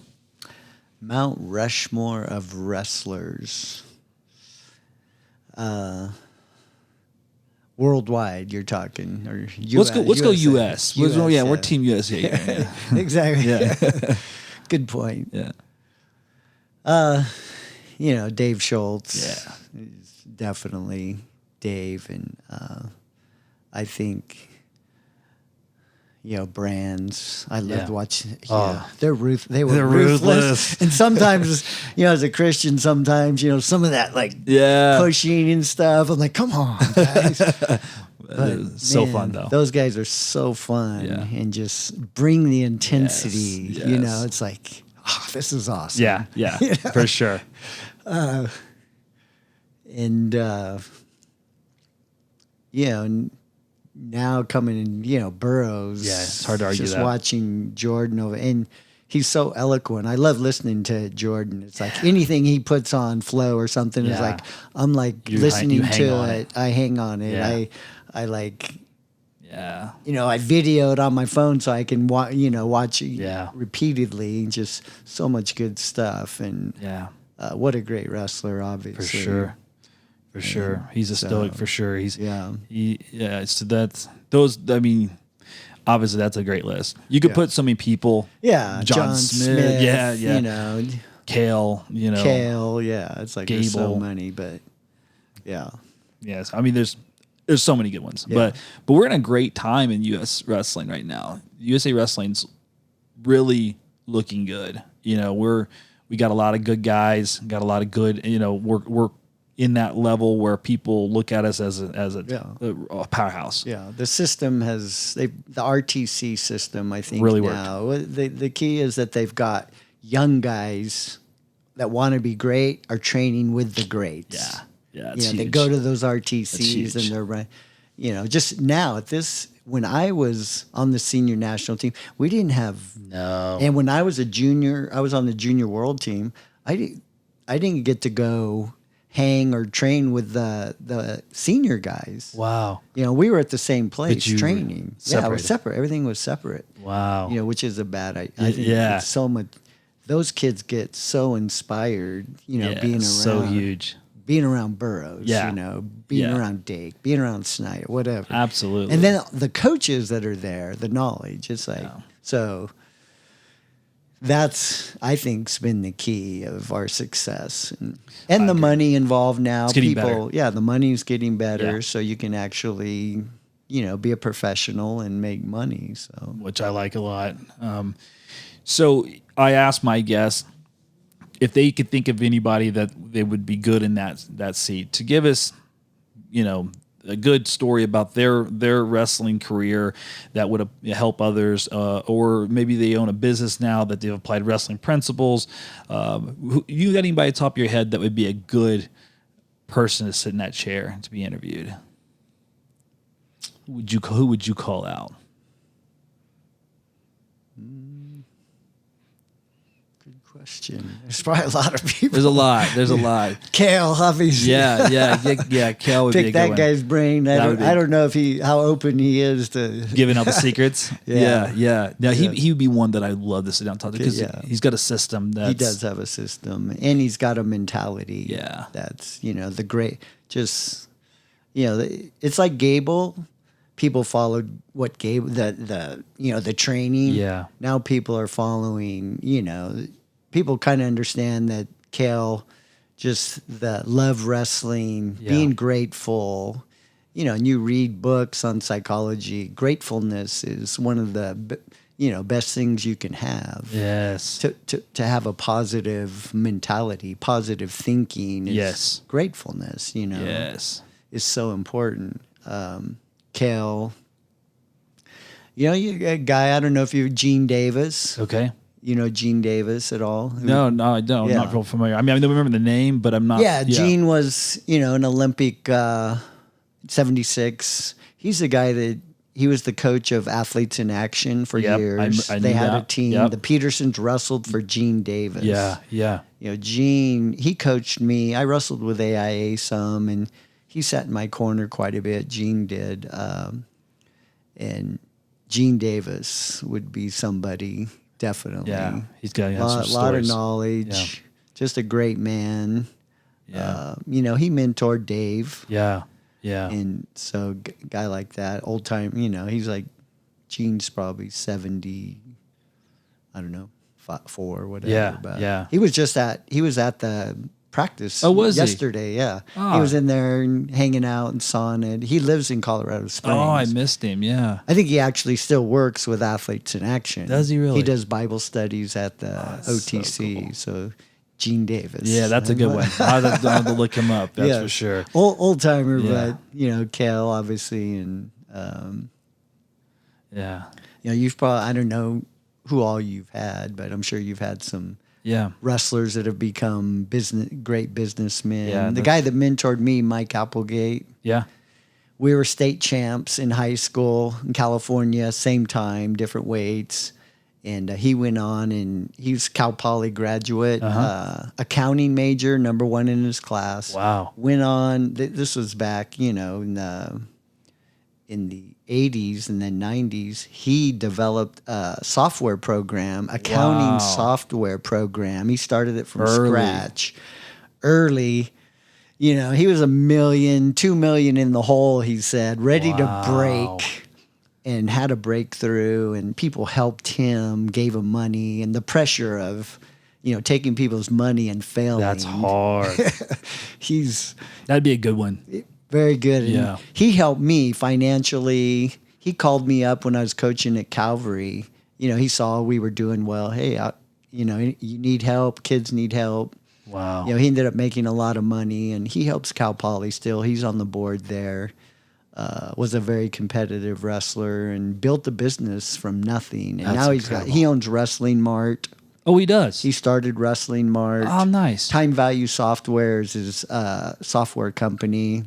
S2: Mount Rushmore of wrestlers. Worldwide, you're talking, or
S3: Let's go
S2: USA.
S3: US. We're Team USA. Yeah.
S2: Exactly.
S3: Yeah.
S2: Good point.
S3: Yeah.
S2: Dave Schultz.
S3: Yeah.
S2: Is definitely Dave, and I think brands. I loved watching. Yeah,
S1: Oh.
S2: they were
S1: They're
S2: ruthless.
S1: ruthless.
S2: And sometimes, as a Christian, sometimes some of that like
S3: Yeah.
S2: pushing and stuff. I'm like, come on, guys. But,
S3: So fun, though.
S2: Those guys are so fun,
S3: Yeah.
S2: and just bring the intensity.
S3: Yes.
S2: It's like, this is awesome.
S3: Yeah, yeah, for sure.
S2: And and now coming in, Burroughs.
S3: Yeah, it's hard to argue
S2: just
S3: that.
S2: watching Jordan over, and he's so eloquent. I love listening to Jordan. It's like anything he puts on Flow or something is
S3: Yeah.
S2: like I'm like
S3: You
S2: listening
S3: hang
S2: to
S3: on
S2: it. I hang on it.
S3: Yeah.
S2: I like.
S3: Yeah.
S2: I video it on my phone so I can watch it
S3: Yeah.
S2: repeatedly. Just so much good stuff, and
S3: Yeah.
S2: what a great wrestler, obviously.
S3: For sure. For sure. He's a stoic for sure. So that's those, I mean, obviously that's a great list. You could put so many people.
S2: Yeah,
S3: John Smith. Yeah, yeah. Kale,
S2: Kale. Yeah, it's like there's so
S3: Gable.
S2: many, but yeah,
S3: Yes. I mean, there's so many good ones,
S2: Yeah.
S3: but we're in a great time in U.S. wrestling right now. USA wrestling's really looking good. We got a lot of good guys, got a lot of good, we're in that level where people look at us as a powerhouse.
S2: yeah. The system the RTC system, I think,
S3: Really
S2: now. The key is that they've got young guys that want to be great are training with the greats.
S3: Yeah. Yeah.
S2: They
S3: huge.
S2: go to those
S3: That's
S2: RTCs
S3: huge.
S2: and they're right. Just now when I was on the senior national team, we didn't have
S3: No.
S2: And when I was a junior, I was on the junior world team. I didn't get to go hang or train with the senior guys.
S3: Wow.
S2: We were at the same place
S3: you were
S2: training. Yeah, it was
S3: separated.
S2: separate. Everything was separate.
S3: Wow.
S2: Which is a bad idea. I think
S3: Yeah.
S2: it's so much. Those kids get so inspired.
S3: Yeah,
S2: being around
S3: so huge.
S2: being around Burroughs,
S3: Yeah.
S2: being
S3: Yeah.
S2: around Dake, being around Snyder, whatever.
S3: Absolutely.
S2: And then the coaches that are there, the knowledge, it's like, so that's, I think, has been the key of our success. And the money involved now.
S3: It's getting better.
S2: Yeah, the money's getting better,
S3: Yeah.
S2: so you can actually, be a professional and make money. So,
S3: which I like a lot. So I asked my guests if they could think of anybody that they would be good in that seat to give us, a good story about their wrestling career that would help others, or maybe they own a business now that they've applied wrestling principles. You got anybody at the top of your head that would be a good person to sit in that chair to be interviewed? Who would you call out?
S2: question. There's probably a lot of people.
S3: There's a lot. There's a lot.
S2: Kale, obviously.
S3: Yeah. Kel would be a
S2: Pick
S3: good
S2: that
S3: one.
S2: guy's brain. I don't know if how open he is to
S3: Giving out the secrets.
S2: Yeah.
S3: Now he would be one that I'd love to sit down and talk to because he's got a system that
S2: he does have a system, and he's got a mentality.
S3: Yeah.
S2: That's the great. Just it's like Gable. People followed what Gable the training.
S3: Yeah.
S2: Now people are following. People kind of understand that Kale, just the love wrestling, being grateful. And you read books on psychology. Gratefulness is one of the best things you can have.
S3: Yes.
S2: To have a positive mentality, positive thinking.
S3: Yes.
S2: Gratefulness.
S3: Yes.
S2: Is so important. Kale. You a guy. I don't know if you Gene Davis.
S3: Okay.
S2: You know Gene Davis at all?
S3: No, I don't.
S2: Yeah.
S3: I'm not real familiar. I mean, I remember the name, but I'm not.
S2: Yeah, Gene was, an Olympic 76. He's the guy that he was the coach of Athletes in Action for years.
S3: I
S2: they
S3: knew
S2: had
S3: that.
S2: a team.
S3: Yep.
S2: The Petersons wrestled for Gene Davis.
S3: Yeah.
S2: Gene, he coached me. I wrestled with AIA some, and he sat in my corner quite a bit. Gene did. And Gene Davis would be somebody, definitely.
S3: Yeah. He's got
S2: a
S3: some
S2: lot of
S3: stories.
S2: knowledge.
S3: Yeah.
S2: Just a great man.
S3: Yeah.
S2: He mentored Dave.
S3: Yeah.
S2: And so guy like that, old time, he's like, Gene's probably 70, I don't know, 4 or whatever.
S3: Yeah,
S2: but
S3: yeah.
S2: He was at the practice
S3: was he?
S2: yesterday. Yeah.
S3: Ah.
S2: He was in there and hanging out and sawing it. He lives in Colorado Springs.
S3: Oh, I missed him. Yeah.
S2: I think he actually still works with Athletes in Action.
S3: Does he really?
S2: He does Bible studies at the OTC. So Gene Davis.
S3: Yeah, that's a good one. I'll have to look him up. That's for sure.
S2: Old timer,
S3: Yeah.
S2: but Kale obviously, and
S3: Yeah.
S2: you've probably, I don't know who all you've had, but I'm sure you've had some
S3: Yeah.
S2: wrestlers that have become great businessmen.
S3: Yeah,
S2: the guy that mentored me, Mike Applegate.
S3: Yeah.
S2: We were state champs in high school in California, same time, different weights. And he went on, and he was Cal Poly graduate, accounting major, number 1 in his class.
S3: Wow.
S2: Went on. This was back, in the 80s and then 90s. He developed a software program, accounting software program. He started it from scratch, early. He was $1 million, $2 million in the hole. He said, ready to break. And had a breakthrough, and people helped him, gave him money, and the pressure of, taking people's money and failing.
S3: That's hard. That'd be a good one.
S2: Very good.
S3: Yeah.
S2: And he helped me financially. He called me up when I was coaching at Calvary. He saw we were doing well. Hey, you need help. Kids need help.
S3: Wow.
S2: He ended up making a lot of money, and he helps Cal Poly still. He's on the board there. Was a very competitive wrestler and built a business from nothing. And
S3: That's
S2: now he owns Wrestling Mart.
S3: Oh, he does.
S2: He started Wrestling Mart.
S3: Oh, nice.
S2: Time Value Software is his software company.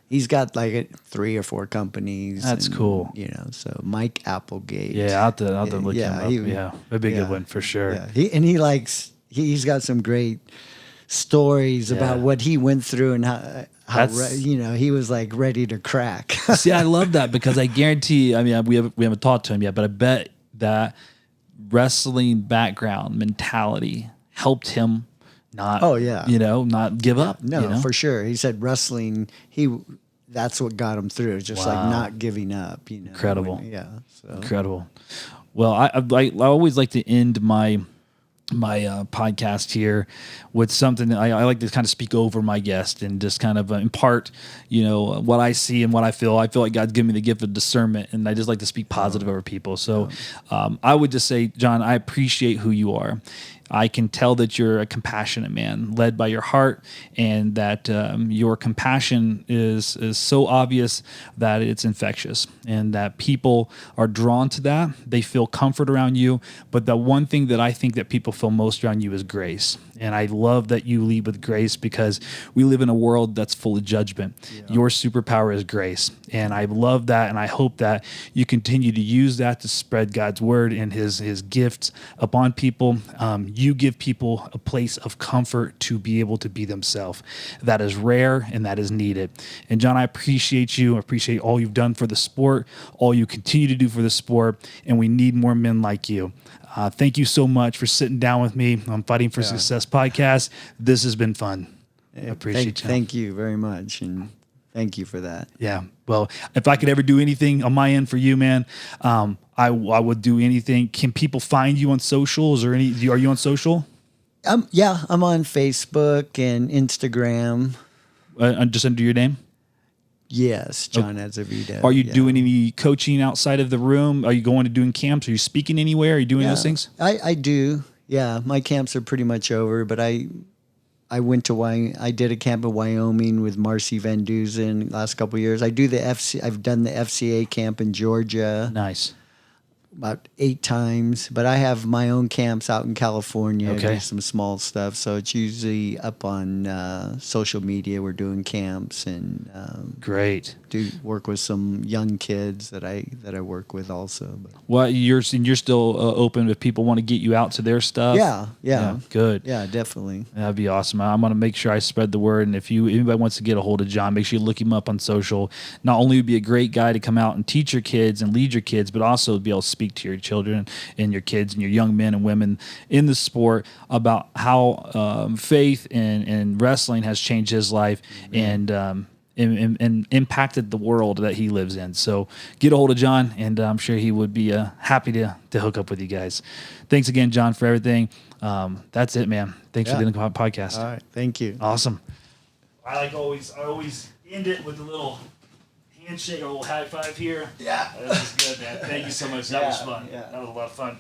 S2: He's got like 3 or 4 companies.
S3: That's cool.
S2: So Mike Applegate.
S3: Yeah, I'll have to look him up. That'd be a good one for sure.
S2: Yeah. He's got some great stories about what he went through and how he was like ready to crack.
S3: See, I love that because I guarantee. I mean, we haven't talked to him yet, but I bet that wrestling background mentality helped him not.
S2: Oh yeah.
S3: Not give up.
S2: No, for sure. He said wrestling. That's what got him through. Just like not giving up.
S3: Incredible.
S2: So.
S3: Incredible. Well, I always like to end my podcast here with something that I like to kind of speak over my guest and just kind of impart, what I see and what I feel. I feel like God's given me the gift of discernment, and I just like to speak positive over people. So I would just say, John, I appreciate who you are. I can tell that you're a compassionate man, led by your heart, and that your compassion is so obvious that it's infectious, and that people are drawn to that. They feel comfort around you. But the one thing that I think that people feel most around you is grace. And I love that you lead with grace because we live in a world that's full of judgment. Yeah. Your superpower is grace. And I love that. And I hope that you continue to use that to spread God's word and his gifts upon people.
S1: you give people a place of comfort to be able to be themselves. That is rare and that is needed. And John, I appreciate you. I appreciate all you've done for the sport, all you continue to do for the sport, and we need more men like you. Thank you so much for sitting down with me on Fighting for Success podcast. This has been fun. I appreciate you.
S2: Thank you very much, and thank you for that.
S1: Yeah. Well, if I could ever do anything on my end for you, man, I would do anything. Can people find you on socials or are you on social?
S2: Yeah, I'm on Facebook and Instagram.
S1: Just under your name?
S2: Yes, John Azevedo.
S1: Are you doing any coaching outside of the room? Are you going to doing camps? Are you speaking anywhere? Are you doing those things?
S2: I do. Yeah, my camps are pretty much over, but I did a camp in Wyoming with Marcy Van Duzen last couple of years. I've done the FCA camp in Georgia.
S1: Nice.
S2: About 8 times, but I have my own camps out in California.
S1: Okay.
S2: I do some small stuff, so it's usually up on social media. We're doing camps and
S1: Great.
S2: do work with some young kids that I work with also. But.
S1: Well, you're still open if people want to get you out to their stuff.
S2: Yeah.
S1: Good.
S2: Yeah, definitely.
S1: That'd be awesome. I'm going to make sure I spread the word. And if anybody wants to get a hold of John, make sure you look him up on social. Not only would be a great guy to come out and teach your kids and lead your kids, but also be able to speak to your children and your kids and your young men and women in the sport about how faith and wrestling has changed his life and impacted the world that he lives in. So get a hold of John, and I'm sure he would be happy to hook up with you guys. Thanks again, John, for everything. That's it, man. Thanks for doing the podcast.
S2: All right. Thank you.
S1: Awesome. I always end it with a little handshake, a little high five here.
S2: Yeah.
S1: That was good, man. Thank you so much. That was fun.
S2: Yeah.
S1: That was a lot of fun.